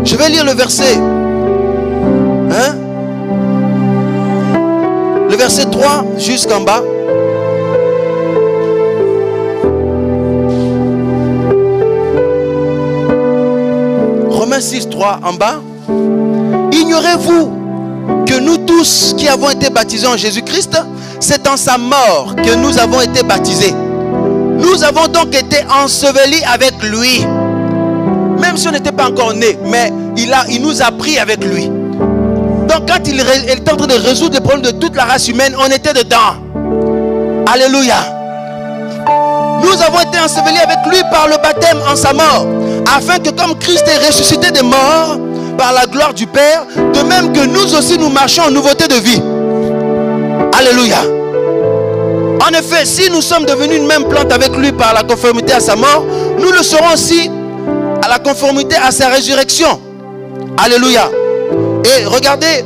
Je vais lire le verset. Le verset 3 jusqu'en bas. Romains 6, 3 en bas. Ignorez-vous que nous tous qui avons été baptisés en Jésus-Christ, c'est en sa mort que nous avons été baptisés. Nous avons donc été ensevelis avec lui Même si on n'était pas encore né, mais il nous a pris avec lui. Donc quand il était en train de résoudre les problèmes de toute la race humaine, on était dedans. Alléluia. Nous avons été ensevelis avec lui par le baptême en sa mort, afin que comme Christ est ressuscité des morts par la gloire du Père, de même que nous aussi nous marchons en nouveauté de vie. Alléluia. En effet, si nous sommes devenus une même plante avec lui par la conformité à sa mort, nous le serons aussi à la conformité à sa résurrection. Alléluia. Et regardez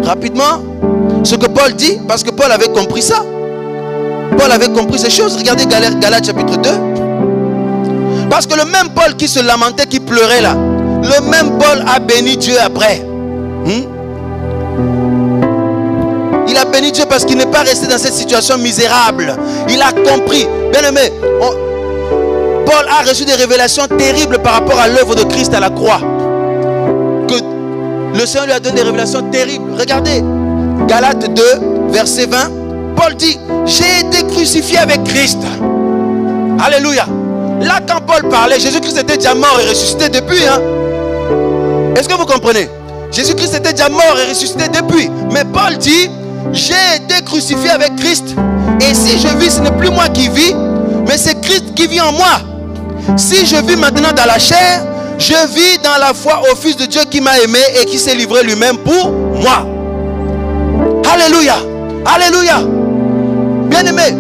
rapidement ce que Paul dit, parce que Paul avait compris ça. Paul avait compris ces choses. Regardez Galates chapitre 2. Parce que le même Paul qui se lamentait, qui pleurait là, le même Paul a béni Dieu après. Il a béni Dieu parce qu'il n'est pas resté dans cette situation misérable. Il a compris. Bien aimé, Paul a reçu des révélations terribles par rapport à l'œuvre de Christ à la croix. Que le Seigneur lui a donné des révélations terribles. Regardez, Galates 2, verset 20. Paul dit, j'ai été crucifié avec Christ. Alléluia. Là, quand Paul parlait, Jésus-Christ était déjà mort et ressuscité depuis. Est-ce que vous comprenez? Jésus-Christ était déjà mort et ressuscité depuis. Mais Paul dit, j'ai été crucifié avec Christ. Et si je vis, ce n'est plus moi qui vis, mais c'est Christ qui vit en moi. Si je vis maintenant dans la chair, je vis dans la foi au Fils de Dieu qui m'a aimé et qui s'est livré lui-même pour moi. Alléluia. Alléluia. Bien-aimé,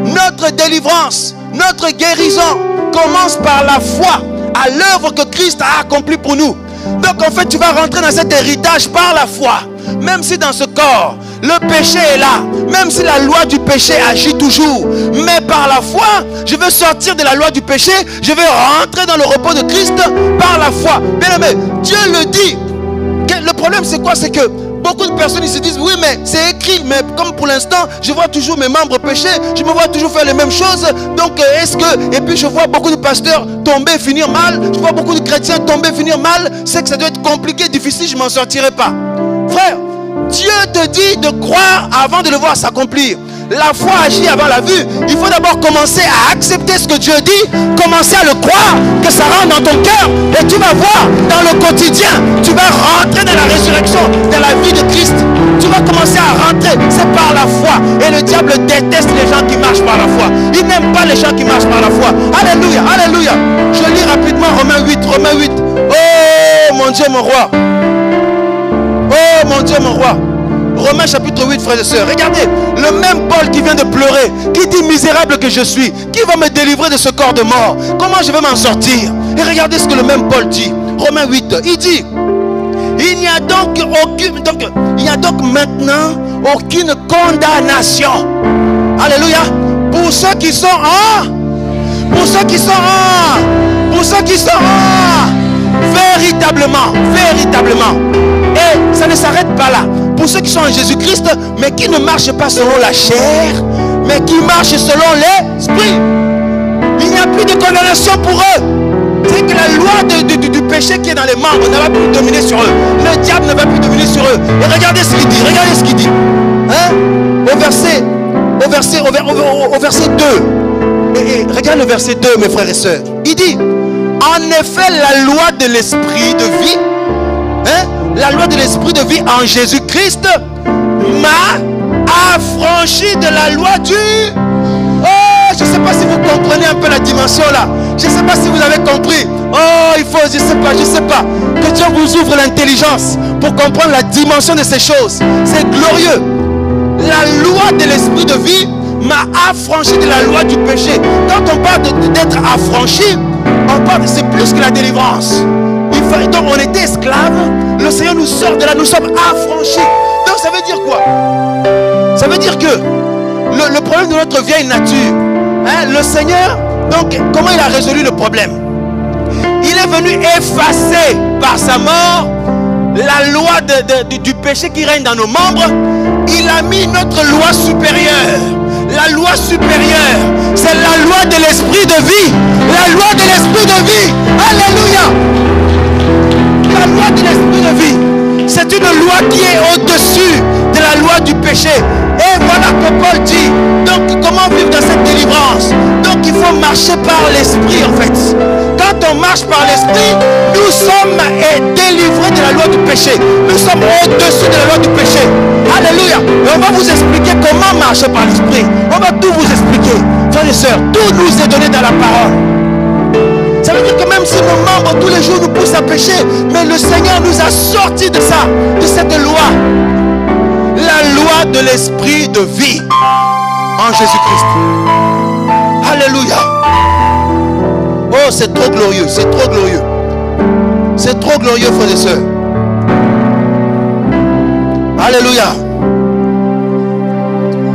notre délivrance, notre guérison commence par la foi à l'œuvre que Christ a accomplie pour nous. Donc en fait, tu vas rentrer dans cet héritage par la foi. Même si dans ce corps, le péché est là, même si la loi du péché agit toujours, mais par la foi, je veux sortir de la loi du péché, je vais rentrer dans le repos de Christ par la foi. Bien aimé, Dieu le dit. Le problème c'est quoi? C'est que beaucoup de personnes ils se disent, oui mais c'est écrit, mais comme pour l'instant, je vois toujours mes membres pécher, je me vois toujours faire les mêmes choses, donc est-ce que, et puis je vois beaucoup de pasteurs tomber, finir mal, je vois beaucoup de chrétiens tomber, finir mal, c'est que ça doit être compliqué, difficile, je ne m'en sortirai pas. Frère, Dieu te dit de croire avant de le voir s'accomplir. La foi agit avant la vue. Il faut d'abord commencer à accepter ce que Dieu dit, commencer à le croire, que ça rentre dans ton cœur, et tu vas voir dans le quotidien, tu vas rentrer dans la résurrection, dans la vie de Christ. Tu vas commencer à rentrer, c'est par la foi. Et le diable déteste les gens qui marchent par la foi. Il n'aime pas les gens qui marchent par la foi. Alléluia, alléluia. Je lis rapidement Romains 8. Oh mon Dieu, mon roi. Oh mon Dieu, mon roi. Romains chapitre 8, frères et sœurs. Regardez, le même Paul qui vient de pleurer, qui dit misérable que je suis, qui va me délivrer de ce corps de mort? Comment je vais m'en sortir? Et regardez ce que le même Paul dit. Romains 8, il dit, il n'y a donc maintenant aucune condamnation. Alléluia. Pour ceux qui sont véritablement. Et ça ne s'arrête pas là. Pour ceux qui sont en Jésus-Christ, mais qui ne marchent pas selon la chair, mais qui marchent selon l'esprit. Il n'y a plus de condamnation pour eux. C'est que la loi du péché qui est dans les membres ne va plus dominer sur eux. Le diable ne va plus dominer sur eux. Et regardez ce qu'il dit. Au verset 2. Et regarde le verset 2, mes frères et sœurs. Il dit, en effet, la loi de l'esprit de vie, la loi de l'esprit de vie en Jésus-Christ m'a affranchi de la loi du... Oh, je ne sais pas si vous comprenez un peu la dimension là. Je ne sais pas si vous avez compris. Oh, il faut, je ne sais pas. Que Dieu vous ouvre l'intelligence pour comprendre la dimension de ces choses. C'est glorieux. La loi de l'esprit de vie m'a affranchi de la loi du péché. Quand on parle d'être affranchi, c'est plus que la délivrance. Donc on était esclaves, le Seigneur nous sort de là, nous sommes affranchis. Donc ça veut dire quoi? Ça veut dire que le problème de notre vieille nature, le Seigneur, donc comment il a résolu le problème? Il est venu effacer par sa mort la loi du péché qui règne dans nos membres. Il a mis notre loi supérieure. La loi supérieure, c'est la loi de l'esprit de vie. La loi de l'esprit de vie. Alléluia. La loi de l'esprit de vie, c'est une loi qui est au-dessus de la loi du péché. Et voilà que Paul dit, donc comment vivre dans cette délivrance? Donc il faut faut marcher par l'esprit en fait. Quand on marche par l'esprit, nous sommes délivrés de la loi du péché. Nous sommes au-dessus de la loi du péché. Alléluia. Et on va vous expliquer comment marcher par l'esprit. On va tout vous expliquer. Frères et sœurs, tout nous est donné dans la parole. Ça veut dire que même si nos membres tous les jours nous poussent à pécher, mais le Seigneur nous a sortis de ça, de cette loi. La loi de l'esprit de vie en Jésus-Christ. Alléluia. Oh, c'est trop glorieux, c'est trop glorieux. C'est trop glorieux, frères et sœurs. Alléluia.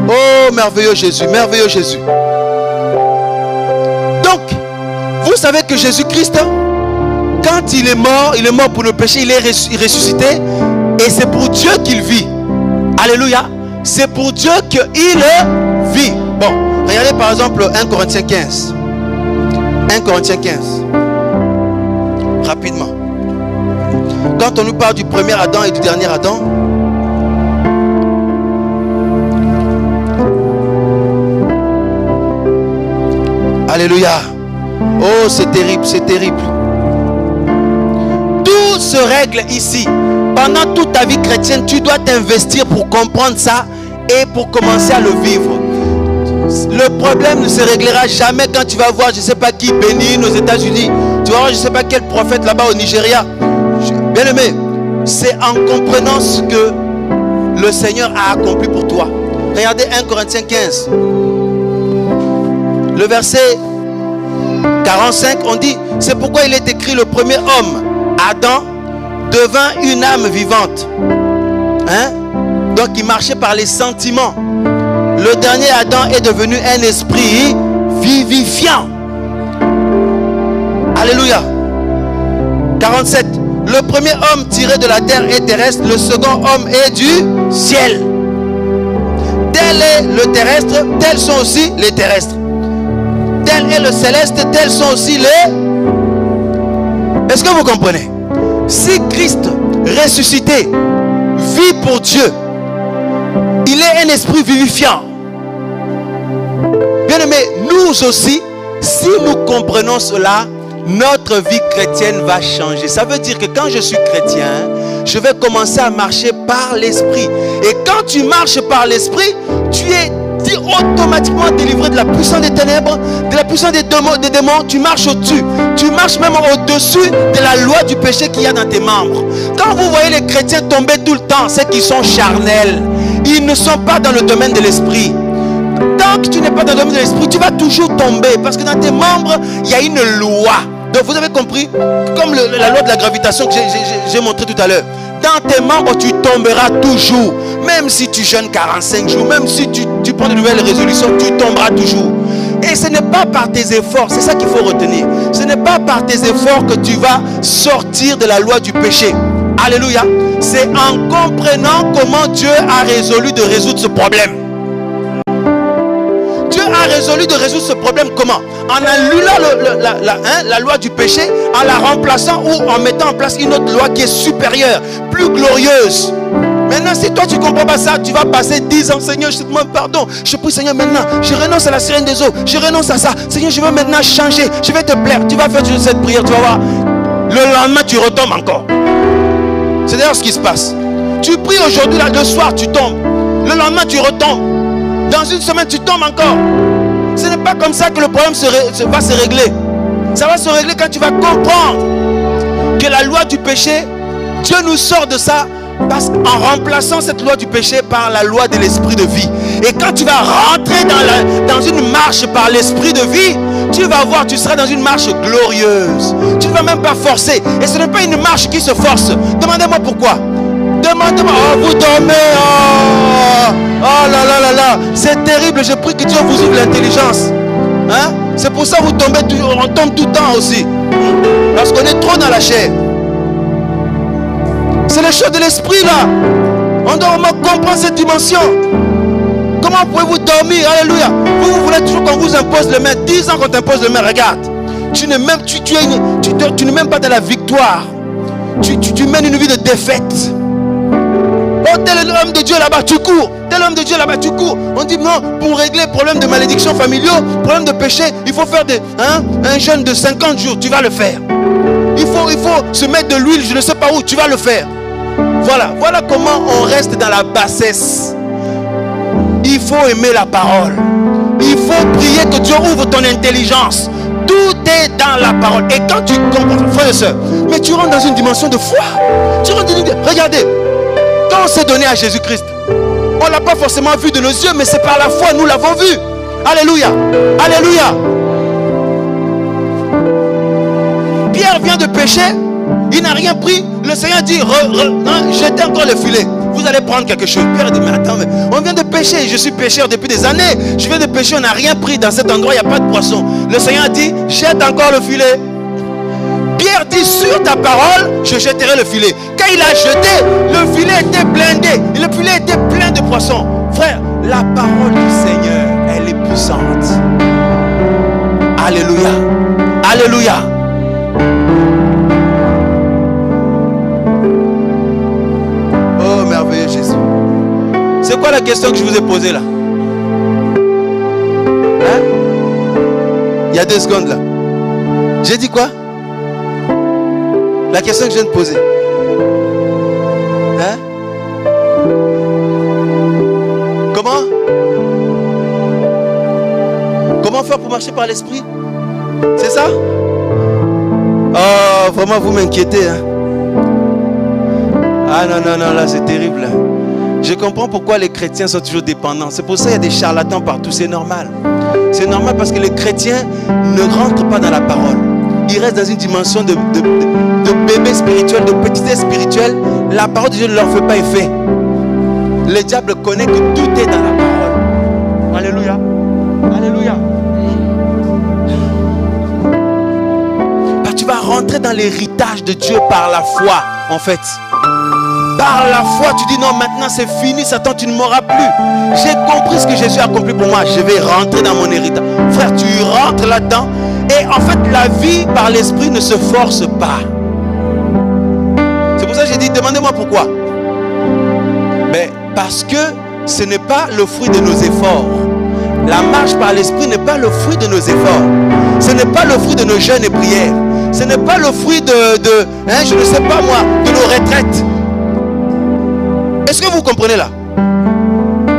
Oh, merveilleux Jésus, merveilleux Jésus. Donc, vous savez que Jésus-Christ, quand il est mort pour le péché, il est ressuscité. Et c'est pour Dieu qu'il vit. Alléluia. C'est pour Dieu qu'il vit. Bon, regardez par exemple 1 Corinthiens 15. 1 Corinthiens 15. Rapidement. Quand on nous parle du premier Adam et du dernier Adam, alléluia. Oh, c'est terrible, c'est terrible. Tout se règle ici. Pendant toute ta vie chrétienne, tu dois t'investir pour comprendre ça et pour commencer à le vivre. Le problème ne se réglera jamais quand tu vas voir, je ne sais pas qui, Bénin aux États-Unis. Tu vas voir, je ne sais pas quel prophète là-bas au Nigeria. Bien aimé, c'est en comprenant ce que le Seigneur a accompli pour toi. Regardez 1 Corinthiens 15. Le verset 45, on dit, c'est pourquoi il est écrit le premier homme, Adam, devint une âme vivante. Hein? Donc il marchait par les sentiments. Le dernier Adam est devenu un esprit vivifiant. Alléluia. 47. Le premier homme tiré de la terre est terrestre, le second homme est du ciel. Tel est le terrestre, tels sont aussi les terrestres. Tel est le céleste, tels sont aussi les... Est-ce que vous comprenez? Si Christ ressuscité vit pour Dieu, il est un esprit vivifiant. Bien aimé, nous aussi, si nous comprenons cela, notre vie chrétienne va changer. Ça veut dire que quand je suis chrétien, je vais commencer à marcher par l'esprit. Et quand tu marches par l'esprit, tu es automatiquement délivré de la puissance des ténèbres, de la puissance des démons. Tu marches au-dessus. Tu marches même au-dessus de la loi du péché qu'il y a dans tes membres. Quand vous voyez les chrétiens tomber tout le temps, c'est qu'ils sont charnels. Ils ne sont pas dans le domaine de l'esprit. Tant que tu n'es pas dans le domaine de l'esprit, tu vas toujours tomber. Parce que dans tes membres, il y a une loi. Donc vous avez compris, comme la loi de la gravitation que j'ai montré tout à l'heure. Dans tes membres, tu tomberas toujours. Même si tu jeûnes 45 jours, même si tu prends de nouvelles résolutions, tu tomberas toujours. Et ce n'est pas par tes efforts, c'est ça qu'il faut retenir. Ce n'est pas par tes efforts que tu vas sortir de la loi du péché. Alléluia. C'est en comprenant comment Dieu a résolu de résoudre ce problème. Dieu a résolu de résoudre ce problème comment? En annulant la loi du péché, en la remplaçant ou en mettant en place une autre loi qui est supérieure, plus glorieuse. Maintenant, si toi tu ne comprends pas ça, tu vas passer 10 ans, Seigneur, je te demande pardon. Je prie, Seigneur, maintenant, je renonce à la sirène des eaux. Je renonce à ça. Seigneur, je veux maintenant changer. Je vais te plaire. Tu vas faire cette prière, tu vas voir. Le lendemain, tu retombes encore. C'est d'ailleurs ce qui se passe. Tu pries aujourd'hui, là, le soir, tu tombes. Le lendemain, tu retombes. Dans une semaine, tu tombes encore. Ce n'est pas comme ça que le problème va se régler. Ça va se régler quand tu vas comprendre que la loi du péché, Dieu nous sort de ça parce qu'en remplaçant cette loi du péché par la loi de l'esprit de vie. Et quand tu vas rentrer dans une marche par l'esprit de vie, tu vas voir, tu seras dans une marche glorieuse. Tu ne vas même pas forcer. Et ce n'est pas une marche qui se force. Demandez-moi pourquoi. Demandez-moi. Oh, vous dormez. Oh là là là là. C'est terrible. Je prie que Dieu vous ouvre l'intelligence. Hein? C'est pour ça que vous tombez toujours. On tombe tout le temps aussi. Parce qu'on est trop dans la chair. C'est les choses de l'esprit là. On doit vraiment comprendre cette dimension. Comment pouvez-vous dormir? Alléluia. Vous voulez toujours qu'on vous impose le main. 10 ans qu'on t'impose le main. Regarde. Tu n'es même pas dans la victoire. Tu mènes une vie de défaite. Oh, tel est l'homme de Dieu là-bas. Tu cours. tel homme de Dieu là-bas, tu cours. On dit non, pour régler problème de malédiction familiaux, problème de péché, il faut faire un jeûne de 50 jours, tu vas le faire. Il faut se mettre de l'huile, je ne sais pas où, tu vas le faire. Voilà comment on reste dans la bassesse. Il faut aimer la parole. Il faut prier que Dieu ouvre ton intelligence. Tout est dans la parole. Et quand tu comprends, frères et sœurs, mais tu rentres dans une dimension de foi. Regardez, quand on s'est donné à Jésus-Christ, on ne l'a pas forcément vu de nos yeux, mais c'est par la foi, nous l'avons vu. Alléluia. Alléluia. Pierre vient de pécher, il n'a rien pris. Le Seigneur dit, jetez encore le filet. Vous allez prendre quelque chose. Pierre dit, mais attends, on vient de pécher. Je suis pécheur depuis des années. Je viens de pécher, on n'a rien pris. Dans cet endroit, il n'y a pas de poisson. Le Seigneur dit, jette encore le filet. Pierre dit, sur ta parole, je jetterai le filet. Quand il a jeté, le filet était blindé. Et le filet était plein de poissons. Frère, la parole du Seigneur, elle est puissante. Alléluia. Alléluia. Oh, merveilleux Jésus. C'est quoi la question que je vous ai posée là? Hein? Il y a 2 secondes là. J'ai dit quoi? La question que je viens de poser. Hein? Comment faire pour marcher par l'esprit? C'est ça? Oh, vraiment vous m'inquiétez. Hein? Ah non, là c'est terrible. Je comprends pourquoi les chrétiens sont toujours dépendants. C'est pour ça qu'il y a des charlatans partout, c'est normal. C'est normal parce que les chrétiens ne rentrent pas dans la parole. Ils restent dans une dimension de bébé spirituel, de petitesse spirituelle. La parole de Dieu ne leur fait pas effet. Le diable connaît que tout est dans la parole. Alléluia. Alléluia. Tu vas rentrer dans l'héritage de Dieu par la foi, en fait. Par la foi, tu dis non, maintenant c'est fini, Satan, tu ne m'auras plus. J'ai compris ce que Jésus a accompli pour moi. Je vais rentrer dans mon héritage. Frère, tu rentres là-dedans. Et en fait, la vie par l'esprit ne se force pas. C'est pour ça que j'ai dit, demandez-moi pourquoi. Mais parce que ce n'est pas le fruit de nos efforts. La marche par l'esprit n'est pas le fruit de nos efforts. Ce n'est pas le fruit de nos jeûnes et prières. Ce n'est pas le fruit je ne sais pas moi, de nos retraites. Est-ce que vous comprenez là?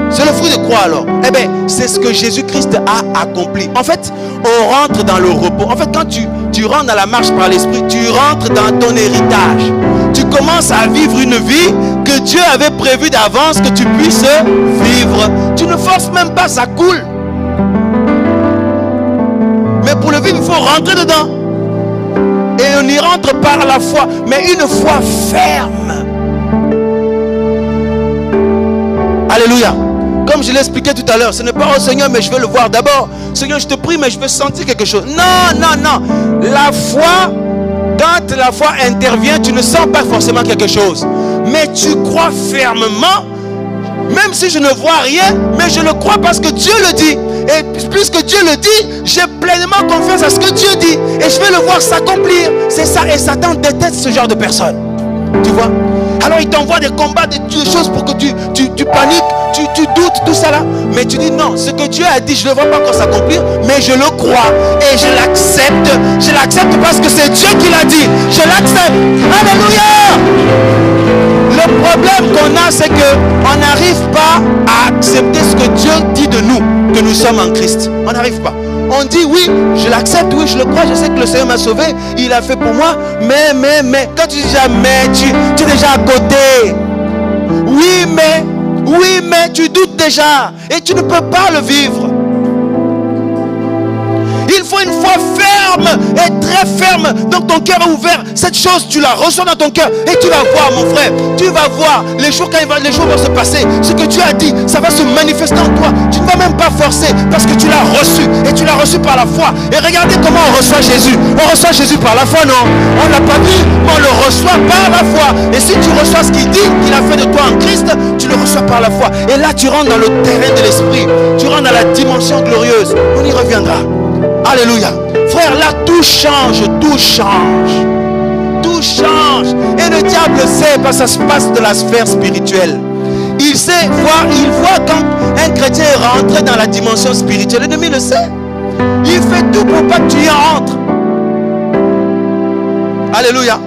C'est le fruit de quoi alors? Eh bien, c'est ce que Jésus-Christ a accompli. En fait, on rentre dans le repos. En fait, quand tu rentres dans la marche par l'esprit, tu rentres dans ton héritage. Tu commences à vivre une vie que Dieu avait prévue d'avance que tu puisses vivre. Tu ne forces même pas, ça coule. Mais pour le vivre, il faut rentrer dedans. Et on y rentre par la foi, mais une foi ferme. Alléluia. Comme je l'ai expliqué tout à l'heure, ce n'est pas au Seigneur, mais je veux le voir d'abord. Seigneur, je te prie, mais je veux sentir quelque chose. Non. La foi, quand la foi intervient, tu ne sens pas forcément quelque chose. Mais tu crois fermement, même si je ne vois rien, mais je le crois parce que Dieu le dit. Et puisque Dieu le dit, j'ai pleinement confiance à ce que Dieu dit. Et je vais le voir s'accomplir. C'est ça. Et Satan déteste ce genre de personnes. Tu vois? Alors il t'envoie des combats, des choses pour que tu paniques, tu doutes, tout ça là. Mais tu dis non, ce que Dieu a dit, je ne le vois pas encore s'accomplir, mais je le crois. Et je l'accepte. Je l'accepte parce que c'est Dieu qui l'a dit. Je l'accepte. Alléluia. Le problème qu'on a, c'est qu'on n'arrive pas à accepter ce que Dieu dit de nous, que nous sommes en Christ. On n'arrive pas. On dit oui, je l'accepte, oui, je le crois, je sais que le Seigneur m'a sauvé, il a fait pour moi, mais, quand tu dis jamais, tu es déjà à côté. Oui, mais tu doutes déjà et tu ne peux pas le vivre. Il faut une foi ferme et très ferme. Donc ton cœur est ouvert. Cette chose, tu la reçois dans ton cœur. Et tu vas voir, mon frère. Tu vas voir les jours vont se passer. Ce que tu as dit, ça va se manifester en toi. Tu ne vas même pas forcer parce que tu l'as reçu. Et tu l'as reçu par la foi. Et regardez comment on reçoit Jésus. On reçoit Jésus par la foi, non? On ne l'a pas vu, mais on le reçoit par la foi. Et si tu reçois ce qu'il dit, qu'il a fait de toi en Christ, tu le reçois par la foi. Et là, tu rentres dans le terrain de l'esprit. Tu rentres dans la dimension glorieuse. On y reviendra. Alléluia. Frère, là tout change, tout change. Tout change. Et le diable sait, parce que ça se passe de la sphère spirituelle. Il il sait voir, il voit quand un chrétien est rentré dans la dimension spirituelle. L'ennemi le sait. Il fait tout pour pas que tu y entres. Alléluia.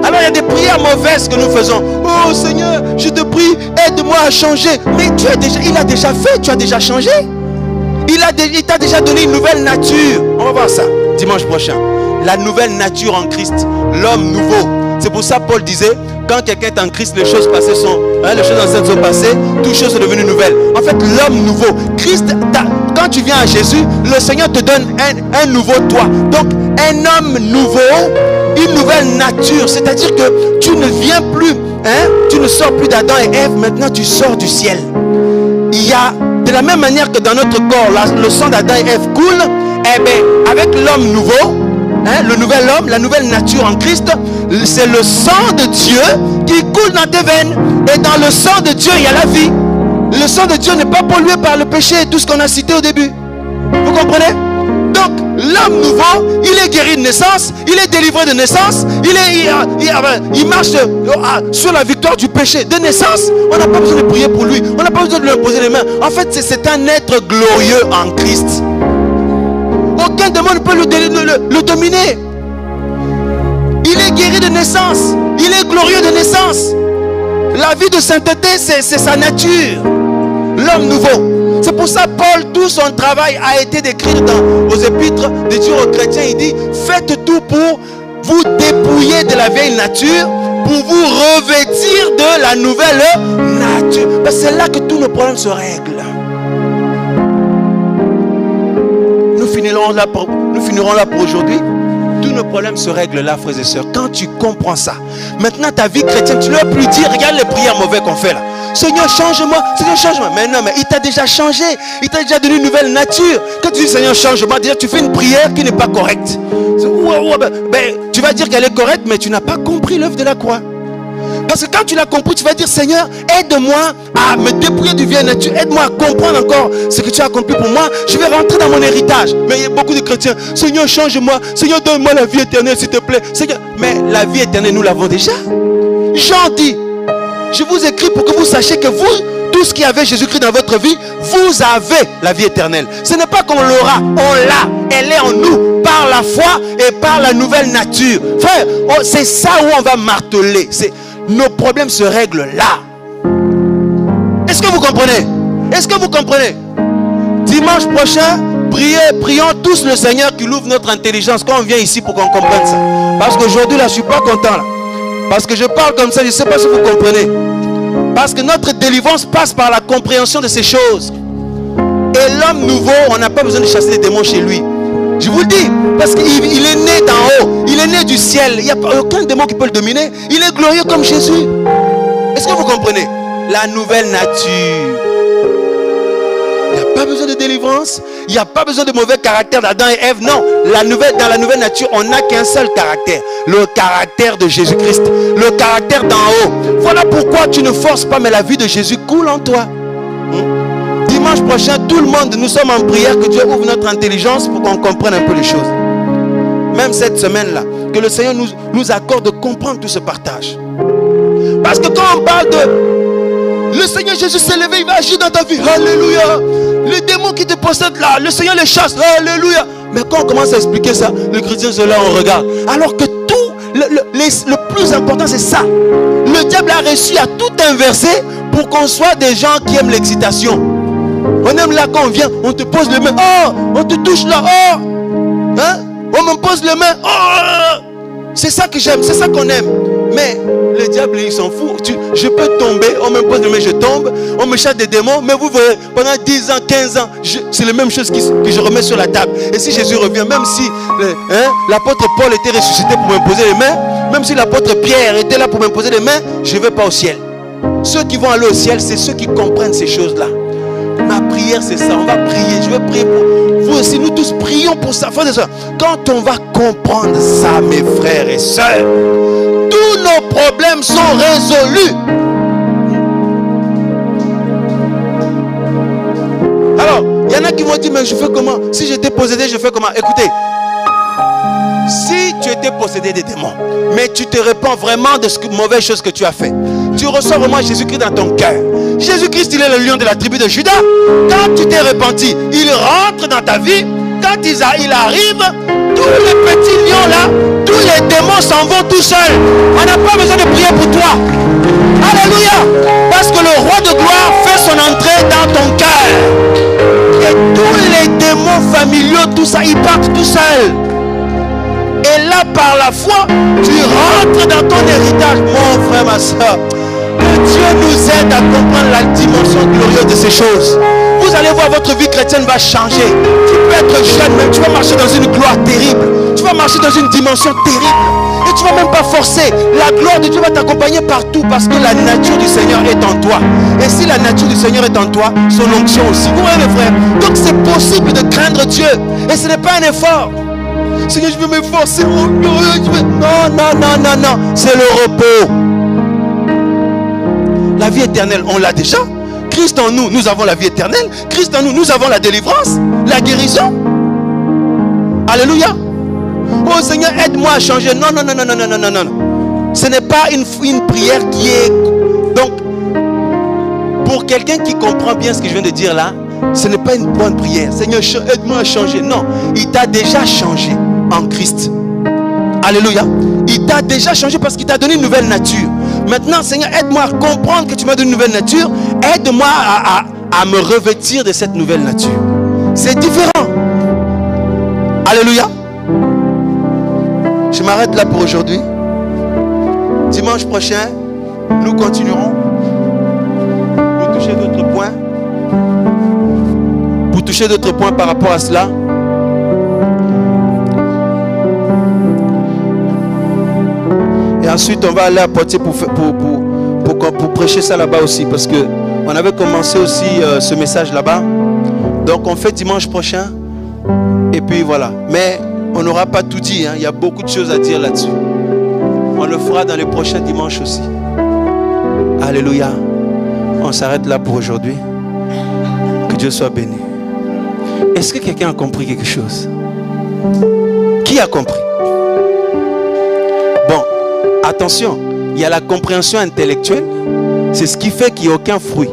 Alors il y a des prières mauvaises que nous faisons. Oh Seigneur, je te prie, aide-moi à changer. Mais il a déjà fait, tu as déjà changé. Il t'a déjà donné une nouvelle nature. On va voir ça dimanche prochain. La nouvelle nature en Christ, l'homme nouveau. C'est pour ça Paul disait, quand quelqu'un est en Christ, les choses passées sont, les choses anciennes sont passées, toutes choses sont devenues nouvelles. En fait, l'homme nouveau, Christ, quand tu viens à Jésus, le Seigneur te donne un nouveau toi. Donc, un homme nouveau, une nouvelle nature. C'est-à-dire que tu ne viens plus, tu ne sors plus d'Adam et Ève, maintenant tu sors du ciel. Il y a, de la même manière que dans notre corps, le sang d'Adam et Ève coule, eh bien, avec l'homme nouveau, le nouvel homme, la nouvelle nature en Christ, c'est le sang de Dieu qui coule dans tes veines. Et dans le sang de Dieu, il y a la vie. Le sang de Dieu n'est pas pollué par le péché et tout ce qu'on a cité au début. Vous comprenez? Donc, l'homme nouveau, il est guéri de naissance, il est délivré de naissance, il marche sur la victoire du péché de naissance. On n'a pas besoin de prier pour lui, on n'a pas besoin de lui imposer les mains. En fait, c'est un être glorieux en Christ. Aucun démon ne peut le dominer. Il est guéri de naissance. Il est glorieux de naissance. La vie de sainteté, c'est sa nature. L'homme nouveau. C'est pour ça Paul, tout son travail a été d'écrire aux épîtres de dire aux chrétiens, il dit, faites tout pour vous dépouiller de la vieille nature, pour vous revêtir de la nouvelle nature. Ben, c'est là que tous nos problèmes se règlent. Nous finirons là pour aujourd'hui. Tous nos problèmes se règlent là, frères et sœurs. Quand tu comprends ça, maintenant ta vie chrétienne, tu ne dois plus dire, regarde les prières mauvaises qu'on fait là. Seigneur, change-moi, Seigneur, change-moi. Mais non, mais il t'a déjà changé. Il t'a déjà donné une nouvelle nature. Quand tu dis Seigneur, change-moi, déjà tu fais une prière qui n'est pas correcte. Tu vas dire qu'elle est correcte, mais tu n'as pas compris l'œuvre de la croix. Parce que quand tu l'as compris, tu vas dire Seigneur, aide-moi à me dépouiller du vieille nature. Aide-moi à comprendre encore ce que tu as accompli pour moi. Je vais rentrer dans mon héritage. Mais il y a beaucoup de chrétiens. Seigneur, change-moi. Seigneur, donne-moi la vie éternelle, s'il te plaît. Seigneur, mais la vie éternelle, nous l'avons déjà. Jean dit, je vous écris pour que vous sachiez que vous, tous qui avez Jésus-Christ dans votre vie, vous avez la vie éternelle. Ce n'est pas qu'on l'aura, on l'a. Elle est en nous par la foi et par la nouvelle nature. Frère, c'est ça où on va marteler. Nos problèmes se règlent là. Est-ce que vous comprenez? Est-ce que vous comprenez? Dimanche prochain, prions tous le Seigneur qui ouvre notre intelligence quand on vient ici pour qu'on comprenne ça. Parce qu'aujourd'hui là, je ne suis pas content là. Parce que je parle comme ça, je ne sais pas si vous comprenez. Parce que notre délivrance passe par la compréhension de ces choses. Et l'homme nouveau, on n'a pas besoin de chasser les démons chez lui. Je vous le dis, parce qu'il est né d'en haut, il est né du ciel. Il n'y a aucun démon qui peut le dominer. Il est glorieux comme Jésus. Est-ce que vous comprenez? La nouvelle nature. Il n'y a pas besoin de délivrance. Il n'y a pas besoin de mauvais caractère d'Adam et Ève. Non, dans la nouvelle nature, on n'a qu'un seul caractère. Le caractère de Jésus-Christ. Le caractère d'en haut. Voilà pourquoi tu ne forces pas, mais la vie de Jésus coule en toi. Dimanche prochain, tout le monde, nous sommes en prière, que Dieu ouvre notre intelligence pour qu'on comprenne un peu les choses. Même cette semaine-là, que le Seigneur nous accorde de comprendre tout ce partage. Parce que quand on parle de le Seigneur Jésus s'est levé, il va agir dans ta vie. Alléluia. Les démons qui te possèdent là, le Seigneur les chasse. Alléluia. Mais quand on commence à expliquer ça, le chrétien se là, on regarde. Alors que tout, le plus important, c'est ça. Le diable a réussi à tout inverser pour qu'on soit des gens qui aiment l'excitation. On aime là quand on vient, on te pose les mains. Oh, on te touche là. Oh, hein? On me pose les mains. Oh, c'est ça que j'aime, c'est ça qu'on aime. Mais le diable, il s'en fout. Je peux tomber, on me pose les mains, je tombe. On me chasse des démons. Mais vous voyez, pendant 10 ans, 15 ans, c'est la même chose que je remets sur la table. Et si Jésus revient, même si l'apôtre Paul était ressuscité pour m'imposer les mains, même si l'apôtre Pierre était là pour m'imposer les mains, je ne vais pas au ciel. Ceux qui vont aller au ciel, c'est ceux qui comprennent ces choses-là. Ma prière, c'est ça. On va prier. Je vais prier pour vous aussi. Nous tous prions pour ça. Quand on va comprendre ça, mes frères et sœurs, tous nos problèmes sont résolus. Alors, il y en a qui vont dire, mais je fais comment? Si j'étais possédé, je fais comment? Écoutez, si tu étais possédé des démons, mais tu te répands vraiment de mauvaise chose que tu as fait, tu reçois vraiment Jésus-Christ dans ton cœur. Jésus-Christ, il est le lion de la tribu de Judas. Quand tu t'es repenti, il rentre dans ta vie. Quand il arrive, tous les petits lions là, tous les démons s'en vont tout seuls. On n'a pas besoin de prier pour toi. Alléluia. Parce que le roi de gloire fait son entrée dans ton cœur. Et tous les démons familiaux, tout ça, ils partent tout seuls. Et là, par la foi, tu rentres dans ton héritage. Mon frère, ma soeur, que Dieu nous aide à comprendre la dimension glorieuse de ces choses. Vous allez voir, votre vie chrétienne va changer. Tu peux être jeune, mais tu vas marcher dans une gloire terrible. Tu vas marcher dans une dimension terrible. Et tu ne vas même pas forcer. La gloire de Dieu va t'accompagner partout parce que la nature du Seigneur est en toi. Et si la nature du Seigneur est en toi, son onction aussi. Vous voyez, mes frères? Donc c'est possible de craindre Dieu. Et ce n'est pas un effort. Seigneur, je veux m'efforcer. Non. C'est le repos. La vie éternelle, on l'a déjà. Christ en nous, nous avons la vie éternelle. Christ en nous, nous avons la délivrance, la guérison. Alléluia. Oh Seigneur, aide-moi à changer. Non. Ce n'est pas une prière qui est... Donc, pour quelqu'un qui comprend bien ce que je viens de dire là, ce n'est pas une bonne prière. Seigneur, aide-moi à changer. Non, il t'a déjà changé en Christ. Alléluia. Il t'a déjà changé parce qu'il t'a donné une nouvelle nature. Maintenant, Seigneur, aide-moi à comprendre que tu m'as donné une nouvelle nature. Aide-moi à me revêtir de cette nouvelle nature. C'est différent. Alléluia. Je m'arrête là pour aujourd'hui. Dimanche prochain, nous continuerons pour toucher d'autres points. Pour toucher d'autres points par rapport à cela. Et ensuite, on va aller à Poitiers pour prêcher ça là-bas aussi. Parce qu'on avait commencé aussi ce message là-bas. Donc, on fait dimanche prochain. Et puis voilà. Mais on n'aura pas tout dit. Il y a beaucoup de choses à dire là-dessus. On le fera dans les prochains dimanches aussi. Alléluia. On s'arrête là pour aujourd'hui. Que Dieu soit béni. Est-ce que quelqu'un a compris quelque chose? Qui a compris? Bon, attention, il y a la compréhension intellectuelle. C'est ce qui fait qu'il n'y a aucun fruit.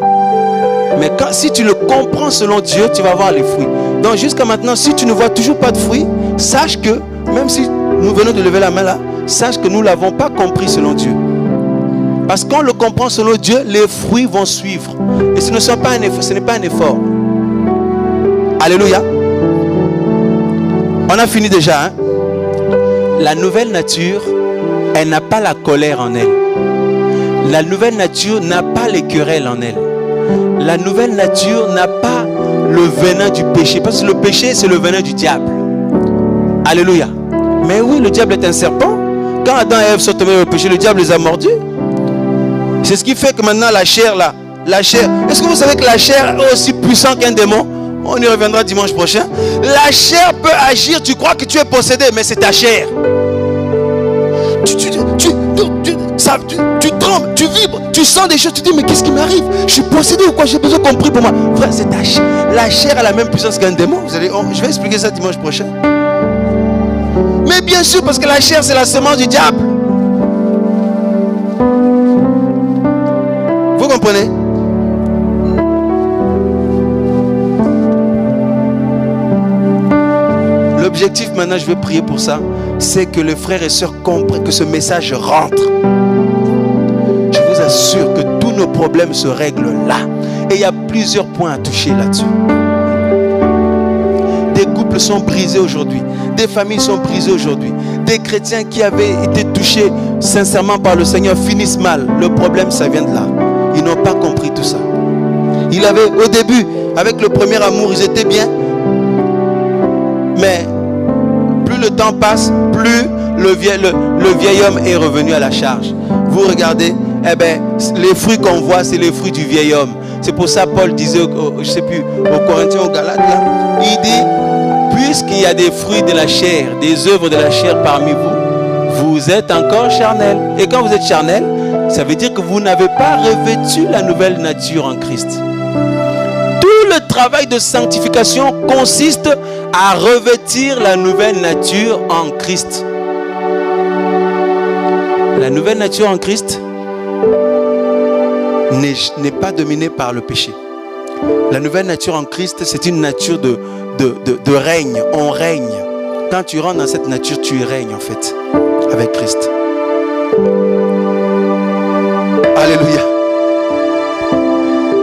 Mais si tu le comprends selon Dieu, tu vas voir les fruits. Donc jusqu'à maintenant, si tu ne vois toujours pas de fruits, sache que, même si nous venons de lever la main là, sache que nous ne l'avons pas compris selon Dieu. Parce qu'on le comprend selon Dieu, les fruits vont suivre. Et ce n'est pas un effort. Alléluia. On a fini déjà. Hein? La nouvelle nature, elle n'a pas la colère en elle. La nouvelle nature n'a pas les querelles en elle. La nouvelle nature n'a pas le venin du péché. Parce que le péché, c'est le venin du diable. Alléluia. Mais oui, le diable est un serpent. Quand Adam et Ève sont tombés dans le péché, le diable les a mordus. C'est ce qui fait que maintenant la chair là, est-ce que vous savez que la chair est aussi puissante qu'un démon? On y reviendra dimanche prochain. La chair peut agir, tu crois que tu es possédé, mais c'est ta chair. Tu trembles, tu vibres, tu sens des choses, tu dis mais qu'est-ce qui m'arrive? Je suis possédé ou quoi? J'ai besoin qu'on prie pour moi. Frère, c'est ta chair. La chair a la même puissance qu'un démon. Je vais expliquer ça dimanche prochain. Mais bien sûr, parce que la chair c'est la semence du diable. Vous comprenez? L'objectif maintenant, je vais prier pour ça, c'est que les frères et sœurs comprennent que ce message rentre. Je vous assure que tous nos problèmes se règlent là. Et il y a plusieurs points à toucher là-dessus. Des couples sont brisés aujourd'hui. Des familles sont brisées aujourd'hui. Des chrétiens qui avaient été touchés sincèrement par le Seigneur finissent mal. Le problème, ça vient de là. Ils n'ont pas compris tout ça. Ils avaient, au début, avec le premier amour, ils étaient bien. Mais plus le temps passe, plus le vieil homme est revenu à la charge. Vous regardez, les fruits qu'on voit, c'est les fruits du vieil homme. C'est pour ça Paul disait, je ne sais plus, aux Corinthiens, aux Galates, là, il dit, puisqu'il y a des fruits de la chair, des œuvres de la chair parmi vous, vous êtes encore charnel. Et quand vous êtes charnel, ça veut dire que vous n'avez pas revêtu la nouvelle nature en Christ. Tout le travail de sanctification consiste à revêtir la nouvelle nature en Christ. La nouvelle nature en Christ, n'est pas dominée par le péché. La nouvelle nature en Christ, c'est une nature de règne. On règne. Quand tu rentres dans cette nature, tu règnes en fait avec Christ. Alléluia.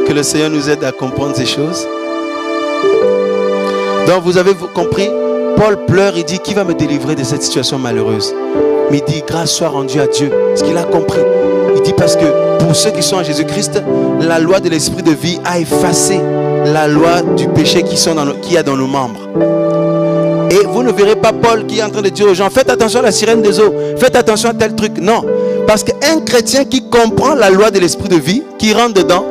Que le Seigneur nous aide à comprendre ces choses. Donc vous avez compris, Paul pleure, il dit, qui va me délivrer de cette situation malheureuse? Mais il dit, grâce soit rendue à Dieu. Parce qu'il a compris. Il dit, parce que pour ceux qui sont en Jésus-Christ, la loi de l'esprit de vie a effacé la loi du péché qu'il y a dans nos membres. Et vous ne verrez pas Paul qui est en train de dire aux gens, faites attention à la sirène des eaux, faites attention à tel truc. Non, parce qu'un chrétien qui comprend la loi de l'esprit de vie, qui rentre dedans,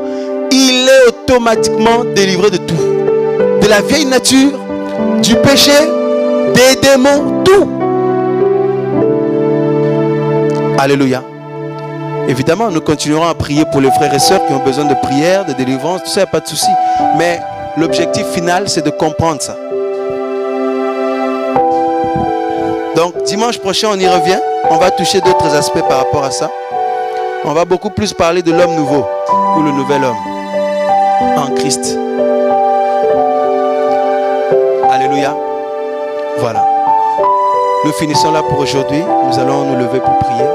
il est automatiquement délivré de tout. De la vieille nature, du péché, des démons, tout. Alléluia. Évidemment, nous continuerons à prier pour les frères et sœurs qui ont besoin de prière, de délivrance, tout ça, il n'y a pas de souci. Mais l'objectif final, c'est de comprendre ça. Donc, dimanche prochain, on y revient. On va toucher d'autres aspects par rapport à ça. On va beaucoup plus parler de l'homme nouveau, ou le nouvel homme, en Christ. Alléluia. Voilà. Nous finissons là pour aujourd'hui. Nous allons nous lever pour prier.